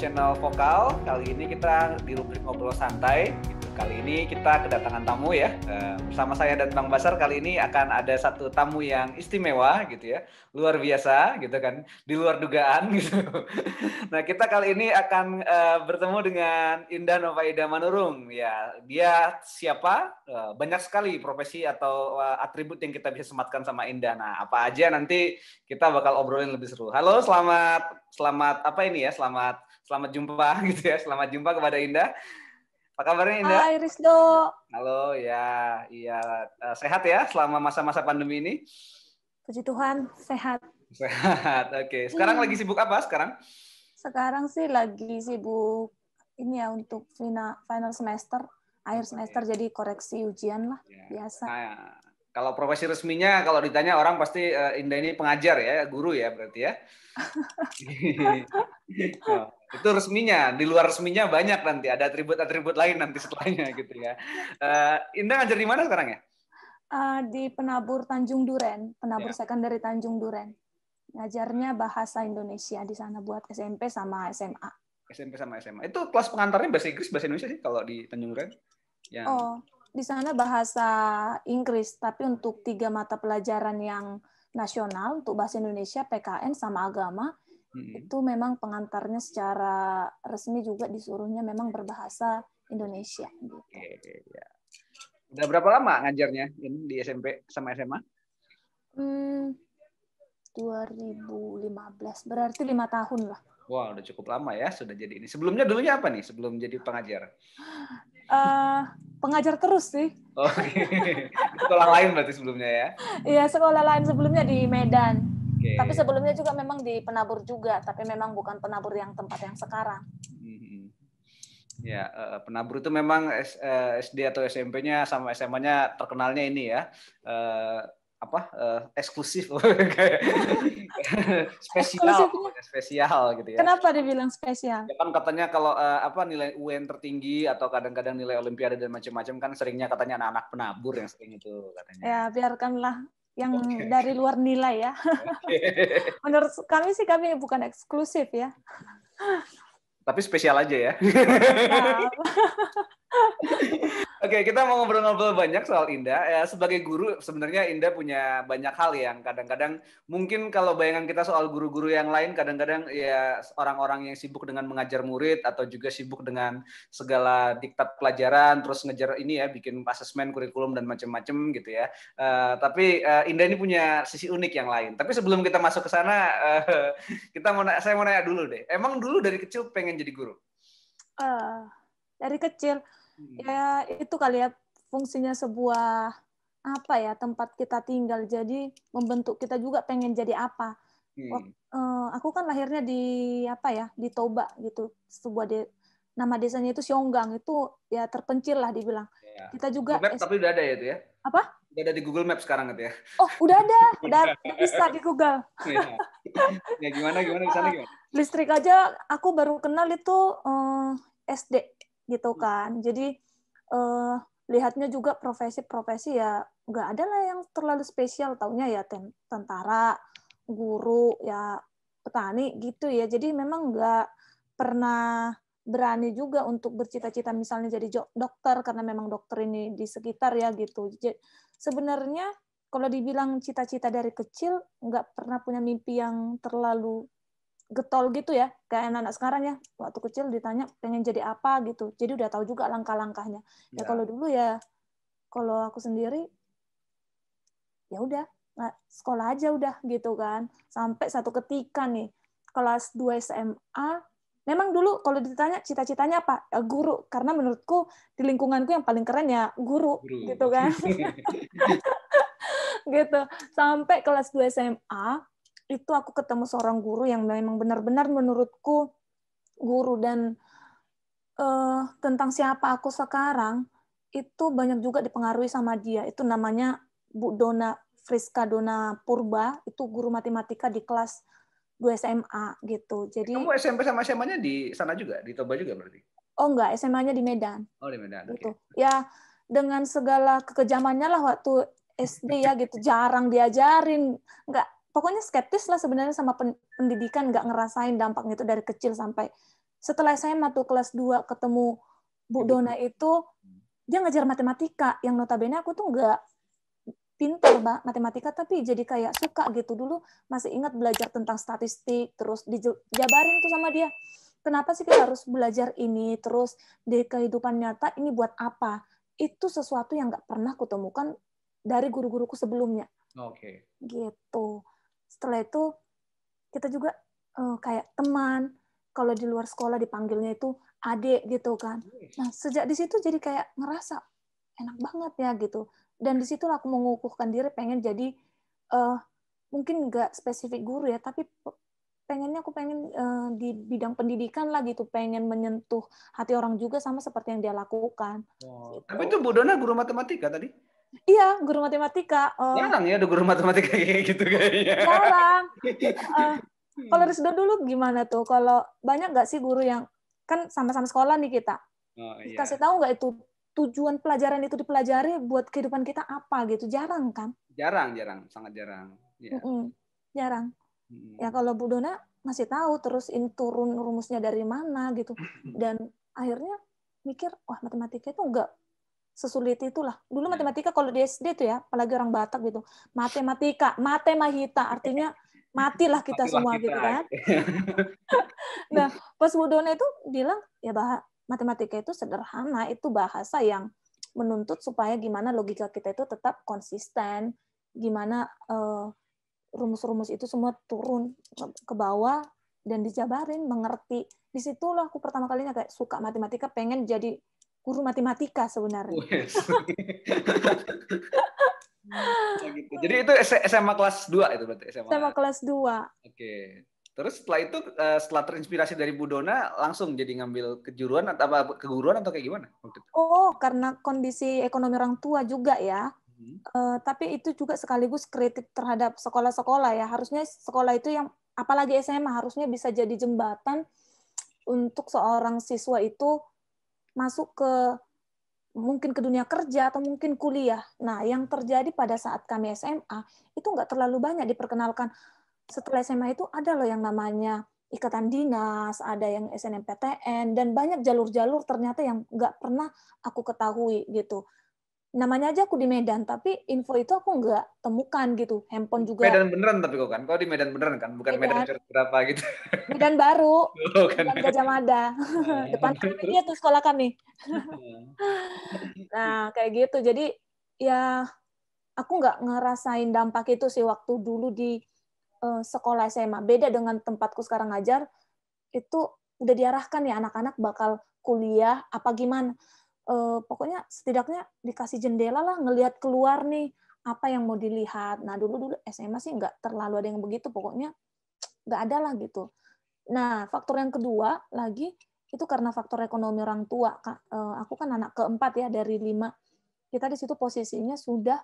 channel Vokal. Kali ini kita di rubrik ngobrol santai. Kali ini kita kedatangan tamu ya. Bersama saya dan Bang Basar kali ini akan ada satu tamu yang istimewa gitu ya. Luar biasa gitu kan. Di luar dugaan gitu. Nah, kita kali ini akan bertemu dengan Indah Novaida Manurung. Ya, dia siapa? Banyak sekali profesi atau atribut yang kita bisa sematkan sama Indah. Nah, apa aja nanti kita bakal obrolin lebih seru. Halo, selamat apa ini ya? Selamat jumpa gitu ya. Selamat jumpa kepada Indah. Apa kabarnya Indah? Hai Rizdo. Halo, ya, iya, sehat ya selama masa-masa pandemi ini? Puji Tuhan, sehat. Sehat, oke. Sekarang lagi sibuk apa sekarang? Sekarang sih lagi sibuk ini ya untuk final semester, akhir semester, jadi koreksi ujian lah, biasa. Nah, kalau profesi resminya, kalau ditanya orang pasti Indah ini pengajar ya, guru ya berarti ya? Nah, itu resminya. Di luar resminya banyak nanti, ada atribut-atribut lain nanti setelahnya gitu ya. Indah ngajar di mana sekarang ya? Di Penabur Tanjung Duren, Penabur Sekunderi Tanjung Duren. Ngajarnya bahasa Indonesia di sana buat SMP sama SMA. SMP sama SMA. Itu kelas pengantarnya bahasa Inggris, bahasa Indonesia sih kalau di Tanjung Duren? Oh, di sana bahasa Inggris, tapi untuk 3 mata pelajaran yang nasional, untuk bahasa Indonesia, PKN, sama agama, itu memang pengantarnya secara resmi juga disuruhnya memang berbahasa Indonesia. Gitu. Ya. Udah berapa lama ngajarnya ini di SMP sama SMA? 2015, berarti 5 tahun lah. Wah, udah cukup lama ya sudah jadi ini. Sebelumnya dulunya apa nih sebelum jadi pengajar? Pengajar terus sih. Oh, sekolah lain berarti sebelumnya ya? Iya, sekolah lain sebelumnya di Medan. Tapi sebelumnya juga memang di Penabur juga, tapi memang bukan Penabur yang tempat yang sekarang. Ya, Penabur itu memang SD atau SMP-nya sama SMA-nya terkenalnya ini ya, eksklusif, spesial gitu ya. Kenapa dibilang spesial? Ya kan katanya kalau nilai UN tertinggi atau kadang-kadang nilai Olimpiade dan macam-macam kan seringnya katanya anak-anak Penabur yang sering itu katanya. Ya, biarkanlah yang dari luar nilai ya. Menurut kami sih kami bukan eksklusif ya. Tapi spesial aja ya. Oke, kita mau ngobrol-ngobrol banyak soal Indah. Ya, sebagai guru, sebenarnya Indah punya banyak hal yang kadang-kadang mungkin kalau bayangan kita soal guru-guru yang lain, kadang-kadang ya orang-orang yang sibuk dengan mengajar murid atau juga sibuk dengan segala diktat pelajaran, terus ngejar ini ya, bikin asesmen, kurikulum dan macam-macam gitu ya. Tapi Indah ini punya sisi unik yang lain. Tapi sebelum kita masuk ke sana, saya mau nanya dulu deh. Emang dulu dari kecil pengen jadi guru? Dari kecil. Ya itu kali ya fungsinya sebuah tempat kita tinggal, jadi membentuk kita juga pengen jadi apa. Aku kan lahirnya di di Toba gitu, nama desanya itu Sionggang, itu ya terpencil lah dibilang. Kita juga Google Maps, tapi udah ada ya itu ya? Apa? Udah ada di Google Maps sekarang gitu ya? Oh, udah ada, udah bisa di Google. Ya gimana di sana gimana? Listrik aja aku baru kenal itu SD gitu kan. Jadi lihatnya juga profesi-profesi ya nggak ada lah yang terlalu spesial, taunya ya tentara, guru, ya petani gitu ya. Jadi memang nggak pernah berani juga untuk bercita-cita misalnya jadi dokter, karena memang dokter ini di sekitar ya gitu. Jadi, sebenarnya kalau dibilang cita-cita dari kecil nggak pernah punya mimpi yang terlalu getol gitu ya, kayak anak-anak sekarang ya, waktu kecil ditanya pengen jadi apa gitu, jadi udah tahu juga langkah-langkahnya. Ya kalau dulu ya, kalau aku sendiri ya udah sekolah aja udah gitu kan, sampai satu ketika nih kelas 2 SMA, memang dulu kalau ditanya cita-citanya apa, ya guru, karena menurutku di lingkunganku yang paling keren ya guru. Gitu kan. Gitu, sampai kelas 2 SMA itu aku ketemu seorang guru yang memang benar-benar menurutku guru, dan tentang siapa aku sekarang itu banyak juga dipengaruhi sama dia. Itu namanya Bu Dona Friska Dona Purba, itu guru matematika di kelas 2 SMA gitu. Jadi kamu SMP sama SMA-nya di sana juga, di Toba juga berarti? Oh enggak, SMA-nya di Medan. Oh, di Medan. Gitu. Ya dengan segala kekejamannya lah waktu SD ya gitu, jarang diajarin, nggak, pokoknya skeptis lah sebenarnya sama pendidikan, nggak ngerasain dampaknya itu dari kecil sampai Setelah SMA tuh kelas 2 ketemu Bu Dona itu, dia ngajar matematika, yang notabene aku tuh nggak pintar Mbak matematika, tapi jadi kayak suka gitu. Dulu masih ingat belajar tentang statistik, terus dijabarin tuh sama dia. Kenapa sih kita harus belajar ini, terus di kehidupan nyata ini buat apa? Itu sesuatu yang nggak pernah kutemukan dari guru-guruku sebelumnya. Oke. Gitu. Setelah itu kita juga kayak teman. Kalau di luar sekolah dipanggilnya itu adik gitu kan. Nah, sejak di situ jadi kayak ngerasa enak banget ya gitu. Dan di situ aku mengukuhkan diri pengen jadi mungkin nggak spesifik guru ya, tapi aku pengen di bidang pendidikan lah gitu, pengen menyentuh hati orang juga sama seperti yang dia lakukan. Oh. Gitu. Tapi itu Bu Dona guru matematika tadi? Iya, guru matematika. Jarang ya ada guru matematika kayak gitu kayaknya. Jarang. Kalau Risdo dulu gimana tuh? Kalau banyak nggak sih guru yang kan sama-sama sekolah nih kita? Oh Kasih iya. tahu nggak itu tujuan pelajaran itu dipelajari buat kehidupan kita apa gitu? Jarang kan? Jarang, sangat jarang. Ya. Jarang. Ya kalau Bu Dona masih tahu terus ini turun rumusnya dari mana gitu. Dan akhirnya mikir, wah matematika itu enggak sesulit itulah. Dulu matematika kalau di SD tuh ya, apalagi orang Batak gitu, matematika, mate mahita, artinya matilah kita Matilah semua kita. gitu kan. Nah, pas Bu Dona itu bilang, ya matematika itu sederhana, itu bahasa yang menuntut supaya gimana logika kita itu tetap konsisten, gimana rumus-rumus itu semua turun ke bawah dan dijabarin, mengerti. Disitulah aku pertama kalinya kayak suka matematika, pengen jadi guru matematika sebenarnya. Gitu. Jadi itu SMA kelas 2 itu berarti Sama SMA. kelas 2. Oke. Terus setelah itu setelah terinspirasi dari Bu Dona langsung jadi ngambil kejuruan atau keguruan atau kayak gimana waktu itu? Oh, karena kondisi ekonomi orang tua juga ya. Tapi itu juga sekaligus kritik terhadap sekolah-sekolah ya. Harusnya sekolah itu yang apalagi SMA harusnya bisa jadi jembatan untuk seorang siswa itu masuk ke mungkin ke dunia kerja atau mungkin kuliah. Nah, yang terjadi pada saat kami SMA itu nggak terlalu banyak diperkenalkan. Setelah SMA itu ada loh yang namanya ikatan dinas, ada yang SNMPTN, dan banyak jalur-jalur ternyata yang nggak pernah aku ketahui gitu. Namanya aja aku di Medan, tapi info itu aku nggak temukan gitu. Handphone juga Medan beneran tapi kok kan? Kok di Medan beneran kan? Bukan Medan Medan, berapa gitu. Medan Baru, Oh, kan. Jalan Gajah Mada. Depan Terus? kami tuh sekolah kami. Nah, kayak gitu. Jadi ya aku nggak ngerasain dampak itu sih waktu dulu di sekolah SMA. Beda dengan tempatku sekarang ngajar, itu udah diarahkan ya anak-anak bakal kuliah apa gimana. Pokoknya setidaknya dikasih jendela lah ngelihat keluar nih apa yang mau dilihat. Nah dulu SMA sih nggak terlalu ada yang begitu, pokoknya nggak ada lah gitu. Nah faktor yang kedua lagi itu karena faktor ekonomi orang tua. Aku kan anak keempat ya dari 5. Kita di situ posisinya sudah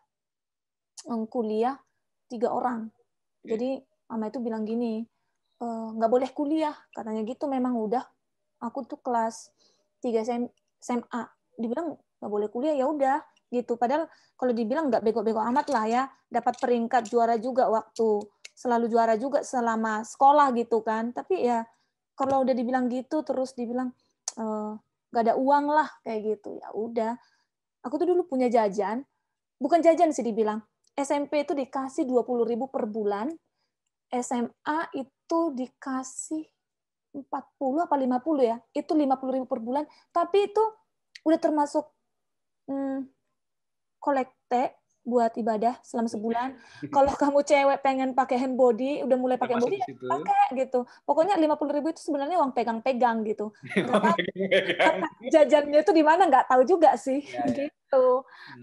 kuliah 3 orang. Jadi mama itu bilang gini, nggak boleh kuliah katanya gitu. Memang udah aku tuh kelas 3 SMA dibilang nggak boleh kuliah, ya udah gitu. Padahal kalau dibilang nggak bego-bego amat lah ya, dapat peringkat juara juga waktu selalu juara juga selama sekolah gitu kan. Tapi ya kalau udah dibilang gitu terus dibilang nggak ada uang lah kayak gitu, ya udah. Aku tuh dulu punya jajan, bukan jajan sih dibilang. SMP itu dikasih 20.000 per bulan, SMA itu dikasih 40 apa 50 ya, itu 50.000 per bulan, tapi itu udah termasuk kolekte buat ibadah selama sebulan. Kalau kamu cewek pengen pakai hand body, udah mulai Udah pakai hand masuk body, di ya situ. pakai gitu. Pokoknya 50.000 itu sebenarnya uang pegang-pegang gitu. Nggak tahu kata jajannya itu di mana, nggak tahu juga sih. Ya, ya. Gitu.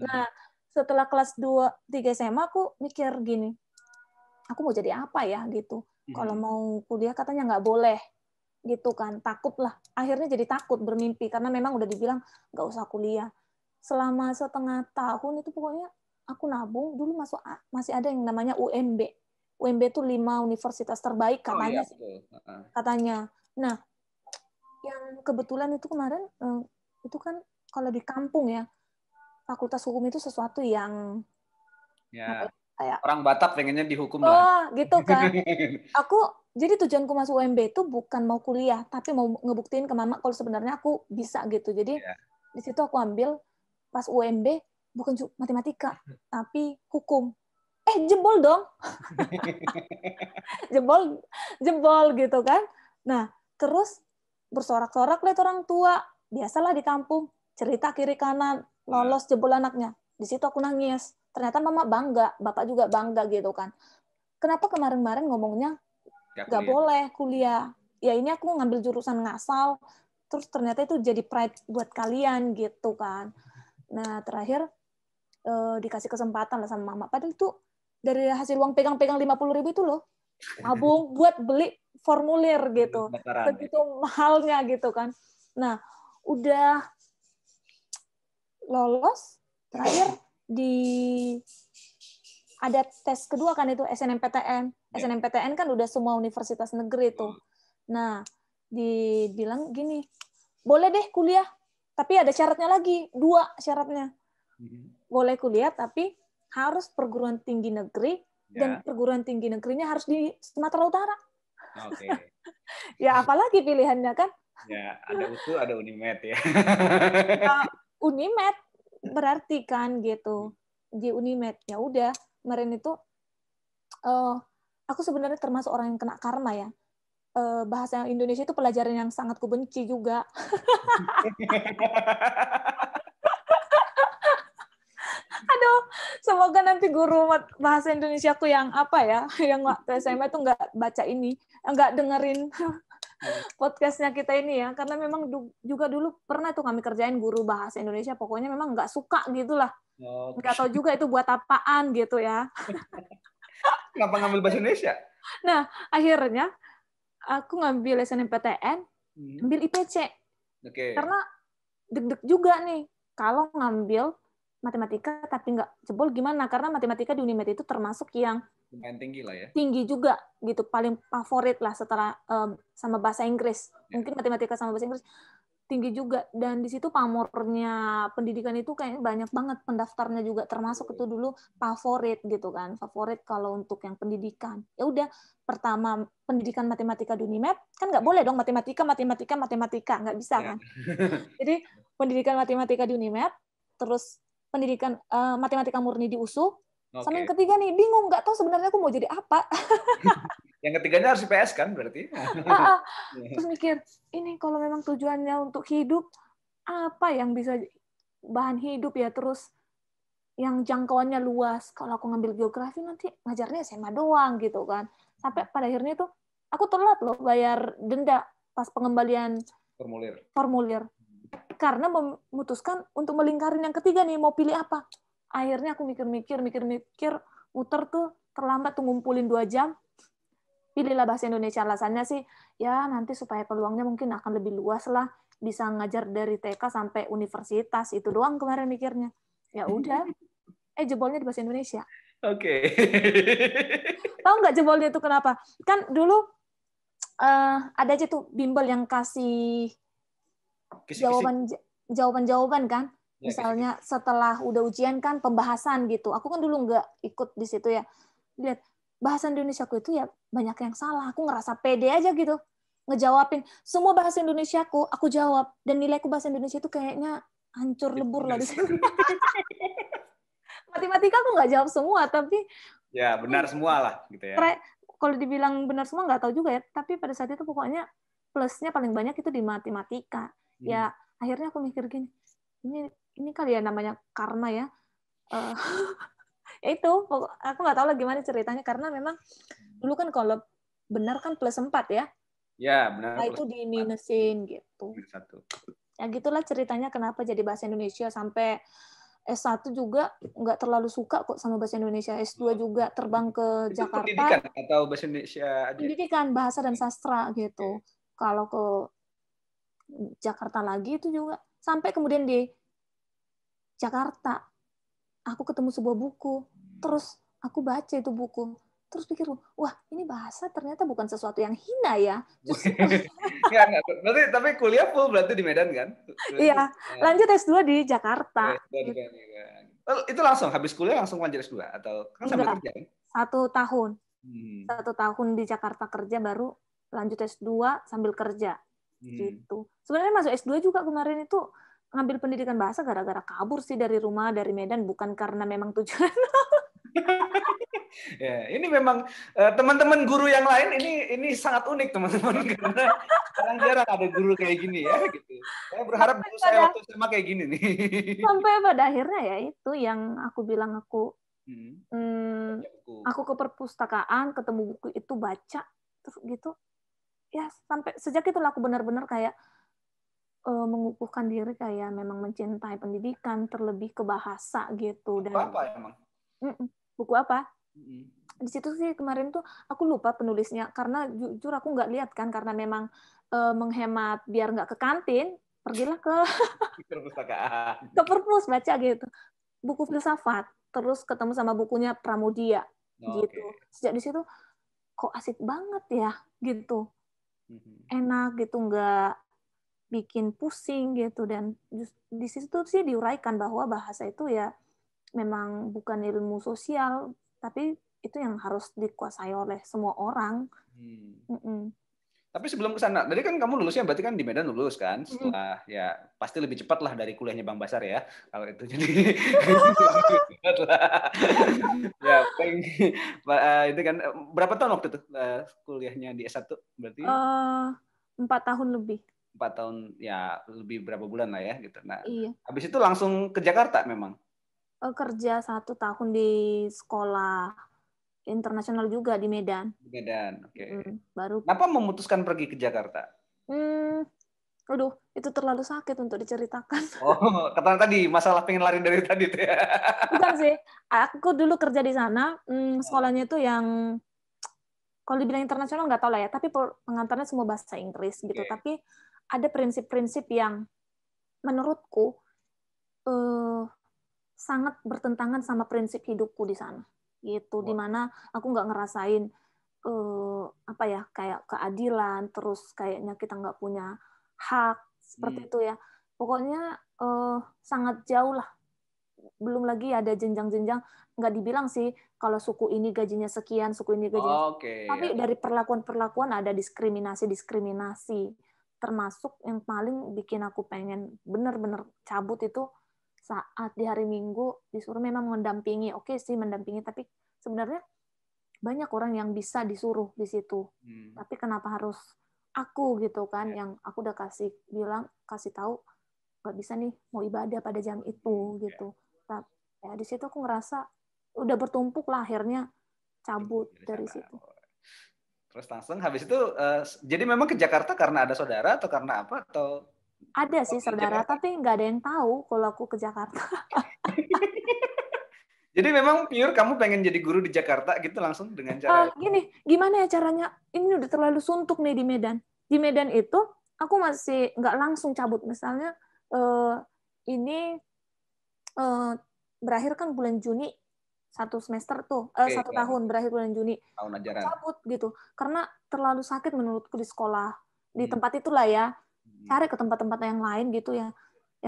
Nah, setelah kelas 2, 3 SMA aku mikir gini, aku mau jadi apa ya gitu. Kalau mau kuliah katanya nggak boleh gitu kan, takut lah. Akhirnya jadi takut bermimpi karena memang udah dibilang nggak usah kuliah. Selama setengah tahun itu pokoknya aku nabung. Dulu masih ada yang namanya UMB. UMB itu 5 universitas terbaik Oh iya katanya sih. betul. Katanya. Nah, yang kebetulan itu kemarin itu kan kalau di kampung ya, Fakultas Hukum itu sesuatu yang Ya. kayak orang Batak pengennya dihukum lah. oh gitu kan. Aku jadi tujuanku masuk UMB itu bukan mau kuliah, tapi mau ngebuktiin ke mama kalau sebenarnya aku bisa gitu. Jadi di situ aku ambil pas UMB bukan matematika, tapi hukum. Jebol dong. jebol gitu kan. Nah, terus bersorak-sorak lihat orang tua. Biasalah di kampung, cerita kiri kanan, lolos jebol anaknya. Di situ aku nangis. Ternyata mama bangga, bapak juga bangga gitu kan. Kenapa kemarin-kemarin ngomongnya nggak boleh kuliah? Ya ini aku ngambil jurusan ngasal, terus ternyata itu jadi pride buat kalian gitu kan. Nah terakhir dikasih kesempatan lah sama mama. Padahal itu dari hasil uang pegang-pegang 50.000 itu loh, nabung buat beli formulir gitu, segitu mahalnya gitu kan. Nah udah lolos terakhir ada tes kedua kan itu SNMPTN. SNMPTN kan udah semua universitas negeri itu. Nah, dibilang gini, boleh deh kuliah, tapi ada syaratnya lagi, 2 syaratnya. Boleh kuliah, tapi harus perguruan tinggi negeri, dan perguruan tinggi negerinya harus di Sumatera Utara. Oke. Ya, apalagi pilihannya kan? Ya, ada UTU, ada Unimed ya. Unimed berarti kan gitu. Di Unimed, ya udah. Kemarin itu aku sebenarnya termasuk orang yang kena karma ya. Bahasa Indonesia itu pelajaran yang sangat kubenci juga. Aduh, semoga nanti guru bahasa Indonesia aku yang apa ya, yang waktu SMA itu nggak baca ini, nggak dengerin podcastnya kita ini ya, karena memang juga dulu pernah tuh kami kerjain guru bahasa Indonesia, pokoknya memang nggak suka gitulah. Nggak tahu juga itu buat apaan gitu ya. Kenapa ngambil bahasa Indonesia? Nah, akhirnya aku ngambil SNMPTN, ambil IPC. Karena deg-deg juga nih, kalau ngambil matematika tapi nggak jebol gimana? Karena matematika di Unimed itu termasuk yang lumayan tinggi lah ya. Tinggi juga gitu, paling favorit lah setelah sama bahasa Inggris. Mungkin matematika sama bahasa Inggris tinggi juga, dan di situ pamornya pendidikan itu kayak banyak banget pendaftarnya juga, termasuk itu dulu favorit gitu kan, favorit kalau untuk yang pendidikan. Ya udah, pertama pendidikan matematika di Unimed kan nggak boleh dong matematika nggak bisa kan. Jadi pendidikan matematika di Unimed, terus pendidikan matematika murni di USU. Sama yang ketiga nih, bingung, nggak tahu sebenarnya aku mau jadi apa. Yang ketiganya harus IPS kan berarti? Terus mikir, ini kalau memang tujuannya untuk hidup, apa yang bisa bahan hidup ya, terus yang jangkauannya luas. Kalau aku ngambil geografi nanti ngajarnya SMA doang gitu kan. Sampai pada akhirnya tuh, aku telat loh bayar denda pas pengembalian formulir. Karena memutuskan untuk melingkarin yang ketiga nih, mau pilih apa. Akhirnya aku mikir-mikir, muter tuh terlambat tuh ngumpulin 2 jam. Pilihlah bahasa Indonesia. Alasannya sih, ya nanti supaya peluangnya mungkin akan lebih luas lah. Bisa ngajar dari TK sampai universitas. Itu doang kemarin mikirnya. Ya udah. Jebolnya di bahasa Indonesia. Oke. Tahu nggak jebolnya itu kenapa? Kan dulu ada aja tuh bimbel yang kasih jawaban kan. Misalnya setelah udah ujian kan pembahasan gitu. Aku kan dulu nggak ikut di situ ya. Lihat bahasa Indonesiaku itu ya banyak yang salah. Aku ngerasa pede aja gitu ngejawabin semua bahasa Indonesiaku. Aku jawab, dan nilaiku bahasa Indonesia itu kayaknya hancur lebur lah di sini. Matematika aku nggak jawab semua, tapi ya benar semua lah gitu ya. Kalau dibilang benar semua nggak tahu juga ya. Tapi pada saat itu pokoknya plusnya paling banyak itu di matematika. Ya akhirnya aku mikir gini, ini kali ya namanya karma ya. Itu aku nggak tahu lah gimana ceritanya, karena memang dulu kan kalau benar kan plus 4 ya. Ya, benar. Nah, itu diminusin gitu. Ya gitulah ceritanya kenapa jadi bahasa Indonesia. Sampai S1 juga nggak terlalu suka kok sama bahasa Indonesia. S2 juga terbang ke itu Jakarta. Pendidikan atau bahasa Indonesia aja? Pendidikan, bahasa dan sastra gitu. Kalau ke Jakarta lagi itu juga. Sampai kemudian di Jakarta aku ketemu sebuah buku, terus aku baca itu buku, terus pikir, wah ini bahasa ternyata bukan sesuatu yang hina ya. Berarti tapi kuliah full berarti di Medan kan? Iya, lanjut S2 di Jakarta. Itu langsung habis kuliah langsung lanjut S2 atau kan sambil Enggak, kerja kan? 1 tahun. Hmm. 1 tahun di Jakarta kerja baru lanjut S2 sambil kerja. Hmm. Gitu. Sebenarnya masuk S2 juga kemarin itu ngambil pendidikan bahasa gara-gara kabur sih dari rumah, dari Medan, bukan karena memang tujuan. Ya, ini memang teman-teman guru yang lain ini sangat unik teman-teman karena jarang-jarang ada guru kayak gini ya gitu. Saya berharap sampai guru saya pada waktu SMA kayak gini nih. sampai pada akhirnya ya itu yang aku bilang Hmm. hmm, Baca buku. aku ke perpustakaan ketemu buku itu baca terus gitu ya sampai sejak itu aku benar-benar kayak mengukuhkan diri kayak memang mencintai pendidikan terlebih ke bahasa gitu dan Apa emang? buku apa Hmm. di situ sih kemarin tuh aku lupa penulisnya karena jujur aku nggak lihat kan karena memang menghemat biar nggak ke kantin pergilah Perpustakaan. ke perpus baca gitu buku filsafat terus ketemu sama bukunya Pramudia Oke. gitu sejak di situ kok asik banget ya gitu enak gitu nggak bikin pusing gitu dan di situ sih diuraikan bahwa bahasa itu ya memang bukan ilmu sosial tapi itu yang harus dikuasai oleh semua orang. Tapi sebelum ke sana, tadi kan kamu lulusnya berarti kan di Medan lulus kan? Setelah ya pasti lebih cepat lah dari kuliahnya Bang Basar ya. Kalau itu jadi cepat lah. Ya, paling itu kan berapa tahun waktu itu kuliahnya di S1 berarti? 4 tahun lebih. 4 tahun ya lebih berapa bulan lah ya gitu. Nah, Iya. habis itu langsung ke Jakarta memang. Kerja 1 tahun di sekolah internasional juga di Medan. Di Medan, oke. Baru. Kenapa memutuskan pergi ke Jakarta? Aduh, itu terlalu sakit untuk diceritakan. Oh, kata tadi masalah pengen lari dari tadi tuh ya. Bukan sih, aku dulu kerja di sana, sekolahnya itu yang kalau dibilang internasional nggak tahu lah ya, tapi pengantarnya semua bahasa Inggris gitu. Okay. Tapi ada prinsip-prinsip yang menurutku sangat bertentangan sama prinsip hidupku di sana. Gitu, dimana aku nggak ngerasain apa ya kayak keadilan, terus kayaknya kita nggak punya hak seperti itu ya. Pokoknya sangat jauh lah. Belum lagi ada jenjang-jenjang, nggak dibilang sih kalau suku ini gajinya sekian, suku ini gajinya sekian. Tapi dari perlakuan-perlakuan ada diskriminasi-diskriminasi. Termasuk yang paling bikin aku pengen bener-bener cabut itu saat di hari Minggu disuruh memang mendampingi. Oke sih mendampingi, tapi sebenarnya banyak orang yang bisa disuruh di situ. Tapi kenapa harus aku gitu kan, yang aku udah kasih tahu nggak bisa nih mau ibadah pada jam itu gitu. Ya di situ aku ngerasa udah bertumpuk lah akhirnya cabut dari situ. Terus langsung habis itu jadi memang ke Jakarta karena ada saudara atau karena apa atau ada sih saudara tapi nggak ada yang tahu kalau aku ke Jakarta. Jadi memang pure kamu pengen jadi guru di Jakarta gitu langsung dengan cara gini, gimana ya caranya? Ini udah terlalu suntuk nih di Medan. Di Medan itu aku masih nggak langsung cabut. Misalnya ini berakhir kan bulan Juni 1 semester tuh 1 tahun berakhir bulan Juni tahun ajaran cabut gitu karena terlalu sakit menurutku di sekolah di tempat itulah ya cari ke tempat-tempat yang lain gitu ya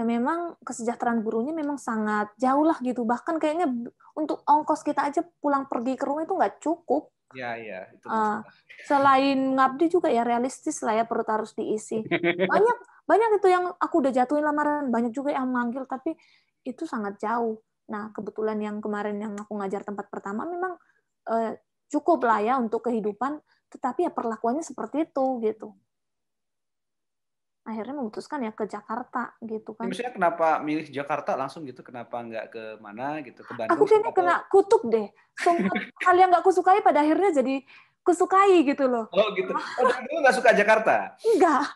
memang kesejahteraan gurunya memang sangat jauh lah gitu bahkan kayaknya untuk ongkos kita aja pulang pergi ke rumah itu nggak cukup ya itu selain ngabdi juga ya realistis lah ya perut harus diisi banyak itu yang aku udah jatuhin lamaran banyak juga yang manggil tapi itu sangat jauh. Nah, kebetulan yang kemarin yang aku ngajar tempat pertama memang cukup lah ya untuk kehidupan, tetapi ya perlakuannya seperti itu gitu. Akhirnya memutuskan ya ke Jakarta gitu kan. Maksudnya kenapa milih Jakarta langsung gitu? Kenapa nggak ke mana gitu? Ke Bandung? Aku kayaknya kena kutuk deh. Semua hal yang nggak kusukai pada akhirnya jadi kusukai gitu loh. Oh gitu. Oh dari dulu nggak suka Jakarta? Enggak.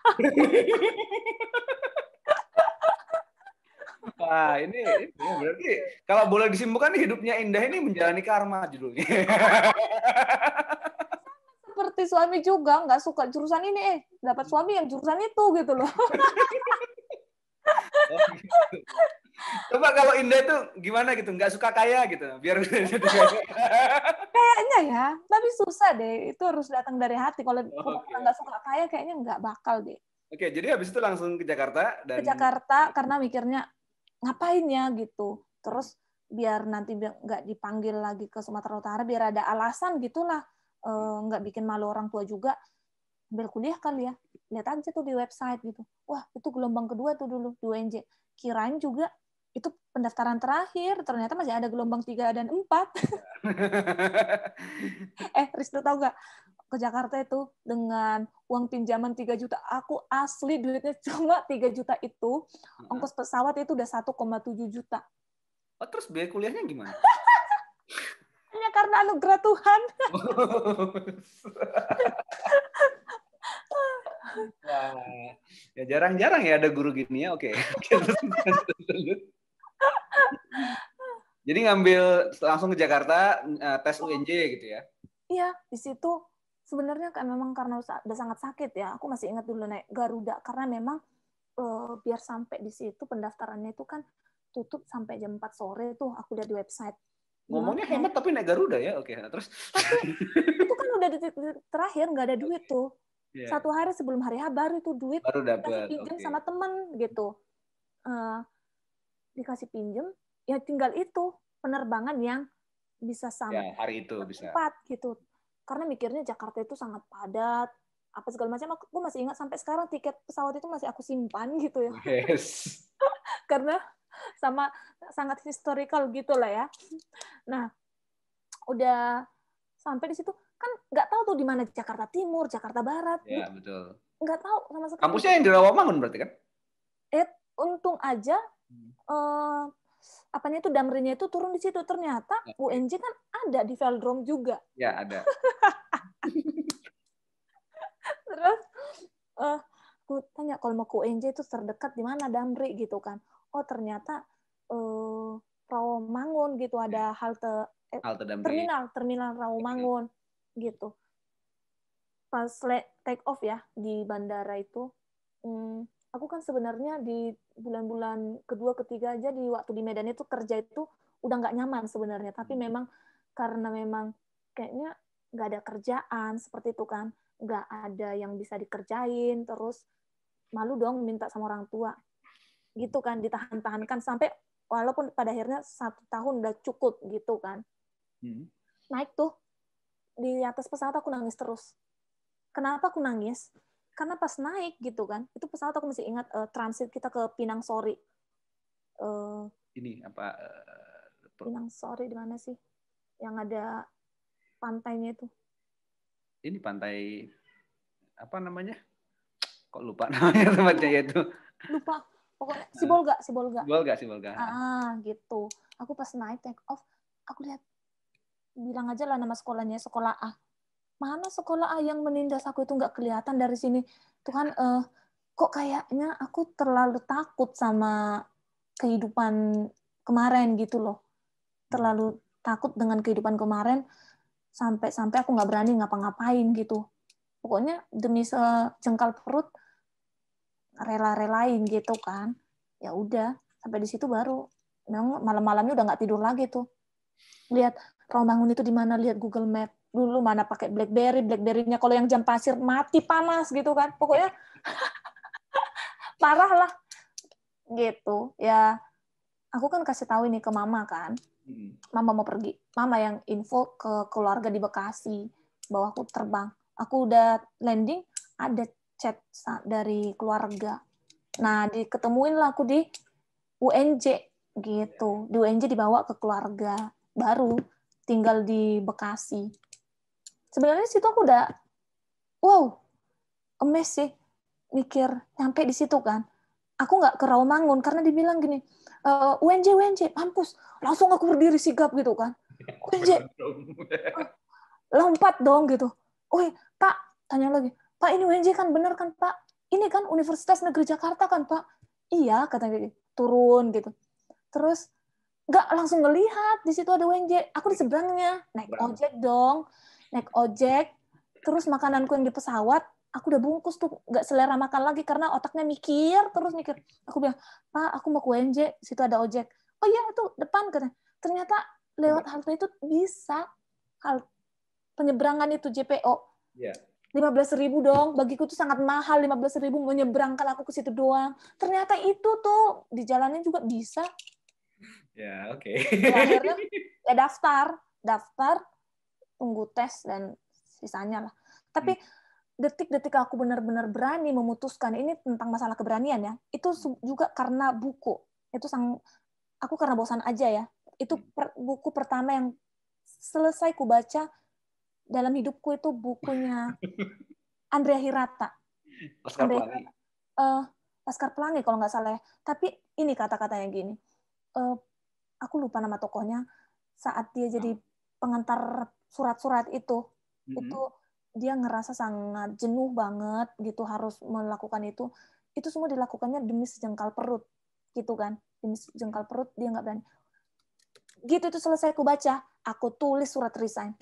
Wah, ini ya, berarti kalau boleh disimpulkan hidupnya Indah ini menjalani karma judulnya. Seperti suami juga nggak suka jurusan ini, dapat suami yang jurusan itu gitu loh. Oh, gitu. Coba kalau Indah itu gimana gitu, nggak suka kaya gitu, biar kayaknya ya, tapi susah deh. Itu harus datang dari hati. Kalau nggak suka kaya, kayaknya nggak bakal deh. Oke, jadi habis itu langsung ke Jakarta ke Jakarta karena mikirnya ngapain ya gitu. Terus biar nanti nggak dipanggil lagi ke Sumatera Utara, biar ada alasan gitulah, nggak bikin malu orang tua juga, ambil kuliah kali ya, lihat aja tuh di website gitu, wah itu gelombang kedua tuh dulu di UNJ, kirain juga itu pendaftaran terakhir, ternyata masih ada gelombang 3 dan 4. Risto tahu nggak, ke Jakarta itu dengan uang pinjaman 3 juta, aku asli duitnya cuma 3 juta itu, ongkos pesawat itu udah 1,7 juta. Oh, terus biaya kuliahnya gimana? Hanya karena anugerah Tuhan. Wah, ya jarang-jarang ya ada guru gini ya. Oke. Jadi ngambil langsung ke Jakarta, tes UNJ gitu ya? Iya, di situ sebenarnya kan memang karena udah sangat sakit ya. Aku masih ingat dulu naik Garuda karena memang biar sampai di situ pendaftarannya itu kan tutup sampai jam 4 sore tuh, aku lihat di website. Ngomongnya hemat tapi naik Garuda ya, oke. Terus tapi itu kan udah di terakhir nggak ada duit tuh. yeah. 1 hari sebelum hari H baru itu duit baru dapat, dikasih pinjam sama temen gitu. Dikasih pinjam, ya tinggal itu penerbangan yang bisa sampai hari itu bisa. 4 gitu. Karena mikirnya Jakarta itu sangat padat, apa segala macam. Aku masih ingat sampai sekarang tiket pesawat itu masih aku simpan gitu ya. Yes. Karena sangat historical gitu lah ya. Nah, udah sampai di situ kan nggak tahu tuh di mana Jakarta Timur, Jakarta Barat. Ya, betul. Nggak tahu sama sekali. Kampusnya yang di Rawamangun berarti kan? Untung aja apanya itu damrinya itu turun di situ. Ternyata UNJ kan ada di Velodrome juga. Ya, ada. Terus aku tanya kalau mau ke UNJ itu terdekat di mana Damri gitu kan. Oh, ternyata Rawamangun gitu, ada halte terminal Rawamangun gitu. Pas take off ya di bandara itu, aku kan sebenarnya di bulan-bulan kedua ketiga aja di waktu di Medan itu kerja itu udah nggak nyaman sebenarnya, tapi memang karena memang kayaknya nggak ada kerjaan seperti itu kan, nggak ada yang bisa dikerjain, terus malu dong minta sama orang tua gitu kan, ditahan-tahankan sampai walaupun pada akhirnya 1 tahun udah cukup gitu kan. Naik tuh di atas pesawat aku nangis terus. Kenapa aku nangis? Karena pas naik gitu kan, itu pesawat aku masih ingat transit kita ke Pinang Sori. Ini apa? Pinang Sori di mana sih? Yang ada pantainya itu. Ini pantai apa namanya? Kok lupa namanya tempatnya itu? Lupa. Pokoknya Sibolga. Sibolga. Gitu. Aku pas naik take off, aku lihat, bilang aja lah nama sekolahnya, sekolah A. Mana sekolah A yang menindas aku itu nggak kelihatan dari sini. Tuh kan kok kayaknya aku terlalu takut sama kehidupan kemarin gitu loh. Terlalu takut dengan kehidupan kemarin sampai aku nggak berani ngapa-ngapain gitu. Pokoknya demi sejengkal perut rela-relain gitu kan. Ya udah, sampai di situ baru malam-malamnya udah nggak tidur lagi tuh. Lihat Rawamangun itu di mana, lihat Google Map. Dulu mana pakai BlackBerry-nya kalau yang jam pasir mati panas gitu kan. Pokoknya parah lah gitu. Ya aku kan kasih tahu ini ke mama kan. Mama mau pergi. Mama yang info ke keluarga di Bekasi bahwa aku terbang. Aku udah landing, ada chat dari keluarga. Nah, diketemuin lah aku di UNJ gitu. Di UNJ dibawa ke keluarga baru, tinggal di Bekasi. Sebenarnya situ aku udah amazed sih, mikir nyampe di situ kan. Aku nggak ke Rawamangun karena dibilang gini, UNJ, mampus. Langsung aku berdiri sigap gitu kan. UNJ, lompat dong gitu. Pak, tanya lagi. Pak, ini UNJ kan bener kan Pak? Ini kan Universitas Negeri Jakarta kan Pak? Iya, katanya gitu. Turun gitu. Terus nggak langsung ngelihat di situ ada UNJ. Aku di seberangnya, naik ojek dong. Naik ojek, terus makananku yang di pesawat, aku udah bungkus tuh, nggak selera makan lagi karena otaknya mikir. Aku bilang, Pak, aku mau ke UNJ, situ ada ojek. Oh iya, itu depan katanya. Ternyata lewat halte itu bisa. Penyeberangan itu JPO. 15.000 dong, bagiku tuh sangat mahal, 15.000 menyeberangkan aku ke situ doang. Ternyata itu tuh di jalannya juga bisa. Ya, oke. Ya akhirnya ya daftar, tunggu tes dan sisanya lah. Tapi detik-detik aku benar-benar berani memutuskan ini tentang masalah keberanian ya. Itu juga karena buku. Aku karena bosan aja ya. Itu buku pertama yang selesai ku baca dalam hidupku itu bukunya Andrea Hirata. Laskar Andrea Pelangi. Hirata. Laskar Pelangi kalau nggak salah ya. Tapi ini kata-katanya gini. Aku lupa nama tokohnya. Saat dia jadi pengantar surat-surat itu dia ngerasa sangat jenuh banget gitu harus melakukan itu. Itu semua dilakukannya demi sejengkal perut gitu kan. Demi sejengkal perut dia nggak berani. Gitu itu selesai aku baca, aku tulis surat resign.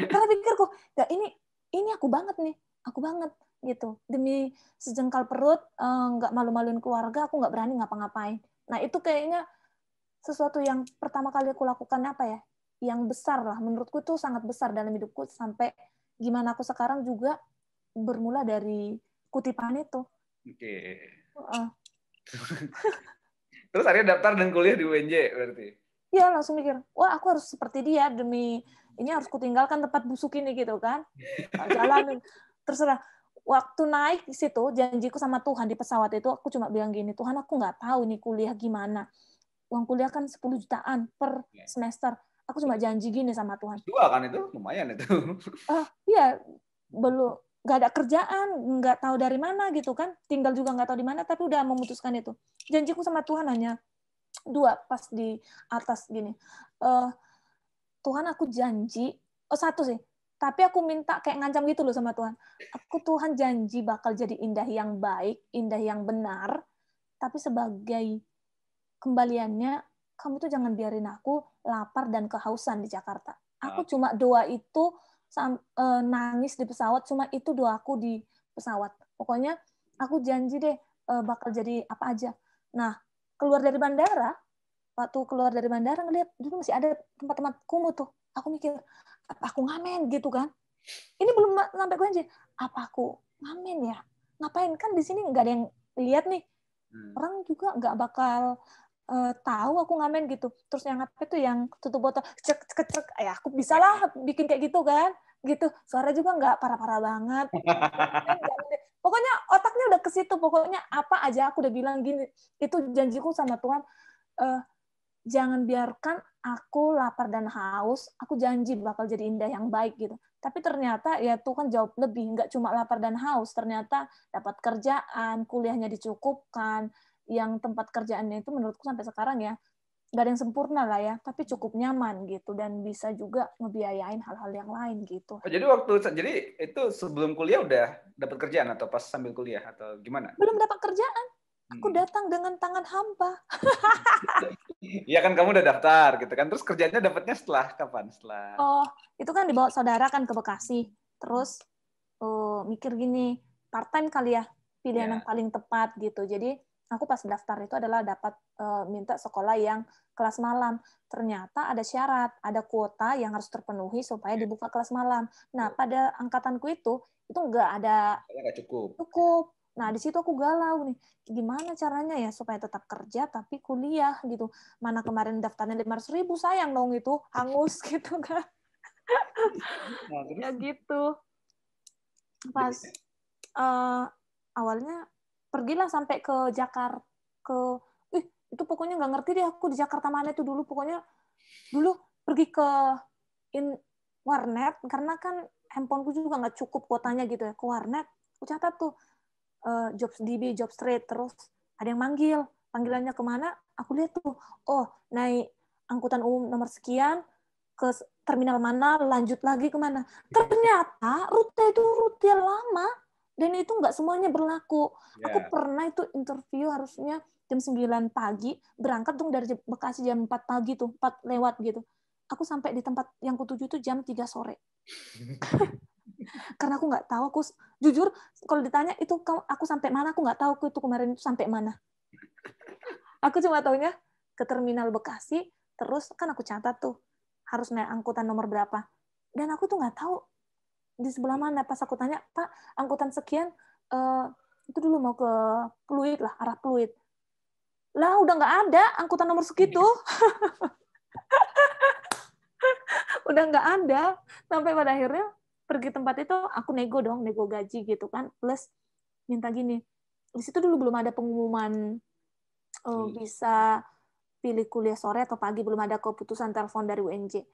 Karena pikirku, ya ini aku banget nih, aku banget gitu. Demi sejengkal perut, nggak malu-maluin keluarga, aku nggak berani ngapa-ngapain. Nah itu kayaknya sesuatu yang pertama kali aku lakukan apa ya, yang besar lah. Menurutku itu sangat besar dalam hidupku sampai gimana aku sekarang juga bermula dari kutipan itu. Oke. Terus akhirnya daftar dan kuliah di UNJ berarti? Iya, langsung mikir, wah aku harus seperti dia demi ini harus kutinggalkan tempat busuk ini gitu kan. Jalan terserah. Waktu naik di situ janjiku sama Tuhan di pesawat itu aku cuma bilang gini, Tuhan aku nggak tahu nih kuliah gimana. Uang kuliah kan 10 jutaan per semester. Aku cuma janji gini sama Tuhan. Dua kan itu lumayan itu. Iya, belum nggak ada kerjaan, nggak tahu dari mana gitu kan, tinggal juga nggak tahu di mana, tapi udah memutuskan itu. Janjiku sama Tuhan hanya 2 pas di atas gini. Tuhan aku janji, satu sih, tapi aku minta kayak ngancam gitu loh sama Tuhan. Aku Tuhan janji bakal jadi indah yang baik, indah yang benar, tapi sebagai kembaliannya, kamu tuh jangan biarin aku lapar dan kehausan di Jakarta. Aku cuma doa itu nangis di pesawat, cuma itu doaku di pesawat. Pokoknya aku janji deh bakal jadi apa aja. Nah, keluar dari bandara, waktu keluar dari bandara ngeliat dulu masih ada tempat-tempat kumuh tuh. Aku mikir, apa aku ngamen gitu kan? Ini belum sampai gue aja. Apa aku ngamen ya? Ngapain kan di sini nggak ada yang lihat nih. Orang juga nggak bakal tahu aku ngamen gitu. Terus yang apa itu yang tutup botol cek cek cek, ya aku bisa lah bikin kayak gitu kan, gitu. Suara juga nggak parah-parah banget. Pokoknya otaknya udah ke situ. Pokoknya apa aja aku udah bilang gini. Itu janjiku sama Tuhan. Jangan biarkan aku lapar dan haus. Aku janji bakal jadi indah yang baik gitu. Tapi ternyata ya Tuhan jawab lebih. Nggak cuma lapar dan haus. Ternyata dapat kerjaan, kuliahnya dicukupkan. Yang tempat kerjaannya itu menurutku sampai sekarang ya nggak ada yang sempurna lah ya, tapi cukup nyaman gitu dan bisa juga ngebiayain hal-hal yang lain gitu. Jadi itu sebelum kuliah udah dapat kerjaan atau pas sambil kuliah atau gimana? Belum dapat kerjaan. Aku datang dengan tangan hampa. Iya kan kamu udah daftar gitu kan. Terus kerjanya dapatnya setelah kapan? Itu kan dibawa saudara kan ke Bekasi. Terus mikir gini, part-time kali ya, pilihan yang paling tepat gitu. Jadi aku pas daftar itu adalah dapat minta sekolah yang kelas malam. Ternyata ada syarat, ada kuota yang harus terpenuhi supaya dibuka kelas malam. Nah, pada angkatanku itu nggak cukup. Nah, di situ aku galau nih. Gimana caranya ya supaya tetap kerja tapi kuliah gitu. Mana kemarin daftarnya 500.000, sayang dong itu, hangus gitu kan. Ya gitu. Pas awalnya pergilah sampai ke Jakarta, itu pokoknya nggak ngerti deh aku di Jakarta mana itu dulu. Pokoknya dulu pergi ke warnet, karena kan handphoneku juga nggak cukup kuotanya gitu ya, ke warnet. Aku catat tuh JobsDB, JobStreet, terus ada yang manggil. Panggilannya kemana? Aku lihat tuh, naik angkutan umum nomor sekian, ke terminal mana, lanjut lagi kemana. Ternyata rute itu rute lama, dan itu nggak semuanya berlaku. Aku pernah itu interview harusnya jam 9 pagi, berangkat dong dari Bekasi jam 4 pagi tuh, 4 lewat gitu. Aku sampai di tempat yang kutuju itu jam 3 sore. Karena aku nggak tahu, aku jujur kalau ditanya itu aku sampai mana, aku nggak tahu aku itu kemarin itu sampai mana. Aku cuma taunya ke terminal Bekasi, terus kan aku catat tuh harus naik angkutan nomor berapa, dan aku tuh nggak tahu di sebelah mana. Pas aku tanya, Pak, angkutan sekian itu dulu mau ke Pluit lah, arah Pluit. Lah udah nggak ada angkutan nomor segitu. Udah nggak ada. Sampai pada akhirnya pergi tempat itu aku nego gaji gitu kan. Plus minta gini. Di situ dulu belum ada pengumuman bisa pilih kuliah sore atau pagi, belum ada keputusan telepon dari UNJ.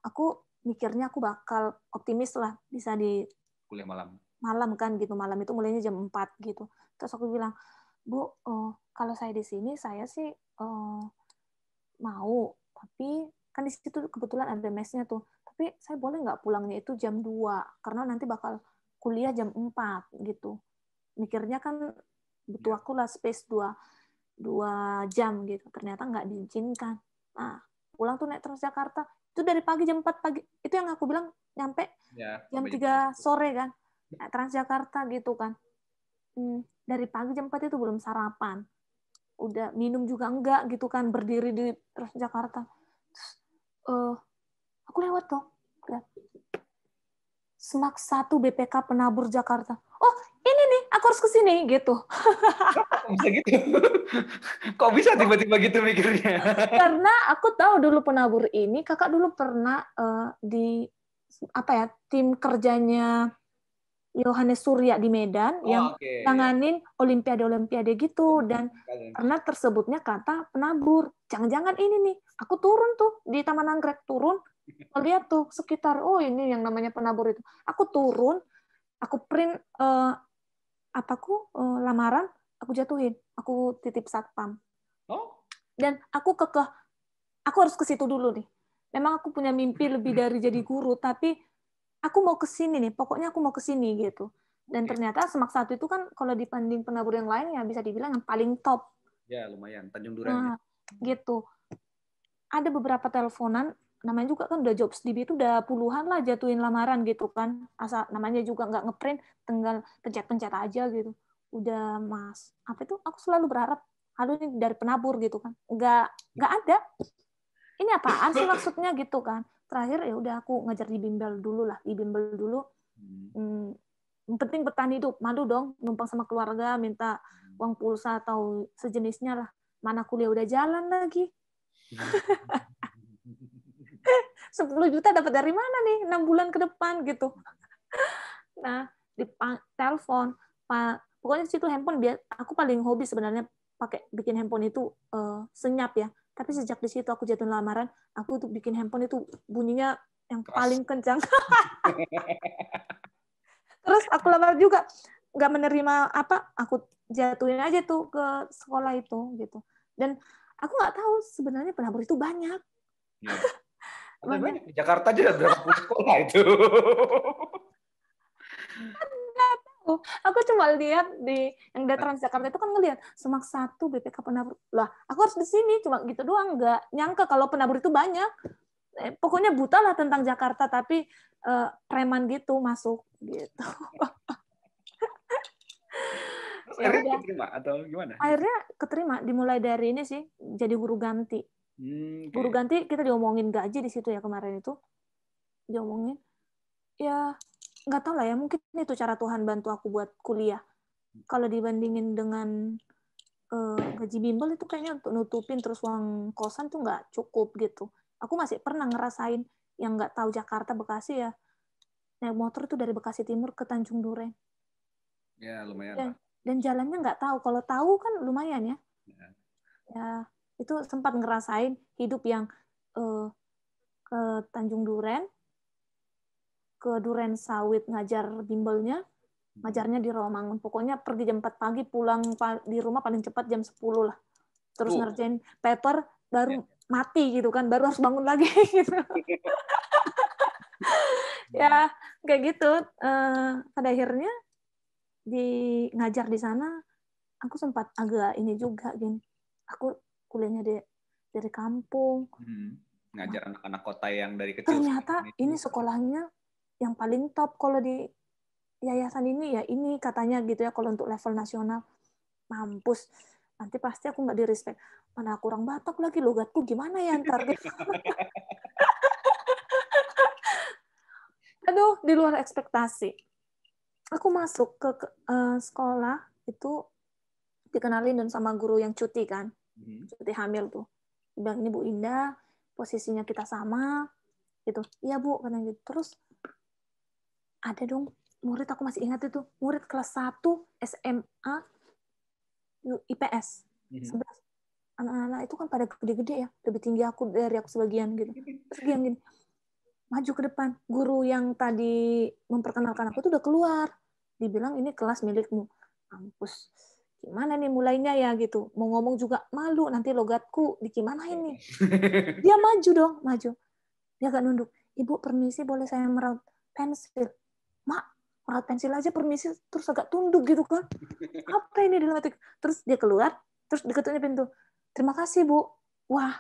Aku mikirnya aku bakal optimis lah bisa di kuliah malam. Malam kan gitu. Malam itu mulainya jam 4 gitu. Terus aku bilang, Bu, kalau saya di sini saya sih mau, tapi kan di situ kebetulan ada mesnya tuh. Tapi saya boleh nggak pulangnya itu jam 2 karena nanti bakal kuliah jam 4 gitu. Mikirnya kan butuh waktu lah space 2 jam gitu. Ternyata nggak diizinkan. Nah, pulang tuh naik Transjakarta. Itu dari pagi jam 4 pagi. Itu yang aku bilang nyampe jam 3 sore kan. Naik Transjakarta gitu kan. Dari pagi jam 4 itu belum sarapan. Udah minum juga enggak gitu kan, berdiri di Transjakarta. Terus, aku lewat tuh. Semak 1 BPK Penabur Jakarta. Oh, ini nih, aku harus ke sini gitu. Kok bisa gitu? Kok bisa tiba-tiba gitu mikirnya? Karena aku tahu dulu penabur ini, kakak dulu pernah di tim kerjanya Yohanes Surya di Medan yang nanganin olimpiade gitu, dan pernah tersebutnya kata penabur. Jangan-jangan ini nih, aku turun tuh di Taman Anggrek, turun, lihat tuh sekitar, oh ini yang namanya penabur itu. Aku turun, aku print lamaran, aku jatuhin, aku titip satpam. Dan aku aku harus ke situ dulu nih. Memang aku punya mimpi lebih dari jadi guru, tapi aku mau ke sini nih, pokoknya aku mau ke sini gitu. Dan ternyata Semak 1 itu kan kalau dibanding penabur yang lain ya bisa dibilang yang paling top. Ya, lumayan. Tanjung Duren. Gitu. Ada beberapa teleponan, namanya juga kan udah JobsDB itu udah puluhan lah jatuhin lamaran gitu kan. Asal namanya juga nggak ngeprint, tinggal pencet-pencet aja gitu. Udah mas, apa itu? Aku selalu berharap halo ini dari penabur gitu kan. Nggak ada. Ini apaan sih maksudnya gitu kan. Terakhir ya udah aku ngajar di bimbel dulu lah, di bimbel dulu. Yang penting bertahan hidup, malu dong numpang sama keluarga, minta uang pulsa atau sejenisnya lah. Mana kuliah udah jalan lagi. 10 juta dapat dari mana nih 6 bulan ke depan gitu. Nah, di telepon, pokoknya di situ handphone aku paling hobi sebenarnya pakai bikin handphone itu senyap ya. Tapi sejak di situ aku jatuh lamaran, aku tuh bikin handphone itu bunyinya yang paling kencang. Terus aku lamar juga nggak menerima aku jatuhin aja tuh ke sekolah itu gitu. Dan aku nggak tahu sebenarnya penabur itu banyak. Ya. Banyak. Di Jakarta aja ada berapa puluh sekolah itu. Aku cuma lihat di yang dari Transjakarta itu kan ngelihat Semak 1 BPK penabur. Lah, aku harus di sini cuma gitu doang, nggak nyangka kalau penabur itu banyak. Pokoknya buta lah tentang Jakarta, tapi preman gitu masuk gitu. Akhirnya keterima atau gimana? Akhirnya keterima, dimulai dari ini sih, jadi guru ganti. Guru ganti kita diomongin gaji di situ ya kemarin itu. Diomongin. Ya, nggak tahu lah ya, mungkin itu cara Tuhan bantu aku buat kuliah. Kalau dibandingin dengan gaji bimbel itu kayaknya untuk nutupin terus uang kosan tuh nggak cukup gitu. Aku masih pernah ngerasain yang nggak tahu Jakarta, Bekasi ya, naik motor tuh dari Bekasi Timur ke Tanjung Duren. Ya, lumayan. Dan jalannya nggak tahu. Kalau tahu kan lumayan ya. Ya, itu sempat ngerasain hidup yang ke Tanjung Duren, ke Duren Sawit ngajar bimbelnya, ngajarnya di Rawamangun. Pokoknya pergi jam 4 pagi, pulang di rumah paling cepat jam 10 lah. Terus ngerjain paper, baru mati gitu kan, baru harus bangun lagi gitu. Ya, kayak gitu. Pada akhirnya ngajar di sana, aku sempat agak ini juga, gini. Aku kuliahnya dari kampung. Ngajar anak-anak kota yang dari kecil. Ternyata ini sekolahnya yang paling top kalau di yayasan ini ya ini katanya gitu ya kalau untuk level nasional. Mampus, nanti pasti aku nggak di-respect. Mana aku orang Batak lagi, logatku gimana ya ntar. Aduh, di luar ekspektasi. Aku masuk ke sekolah itu dikenalin dan sama guru yang cuti kan. cuti hamil tuh. Dia bilang, ini Bu Indah, posisinya kita sama, gitu. Iya Bu, katanya gitu. Terus ada dong murid, aku masih ingat itu, murid kelas 1 SMA IPS. 11. Anak-anak itu kan pada gede-gede ya, lebih tinggi dari aku sebagian gitu. Terus dia gini, maju ke depan. Guru yang tadi memperkenalkan aku itu udah keluar. Dibilang ini kelas milikmu. Kampus. Gimana nih mulainya ya gitu. Mau ngomong juga malu, nanti logatku dikimanain nih. Dia maju dong, maju. Dia agak nunduk. Ibu permisi boleh saya meraut pensil? Mak, meraut pensil aja permisi, terus agak tunduk gitu kan. Apa ini dalam hati? Terus dia keluar, terus deketnya pintu. Terima kasih Bu. Wah,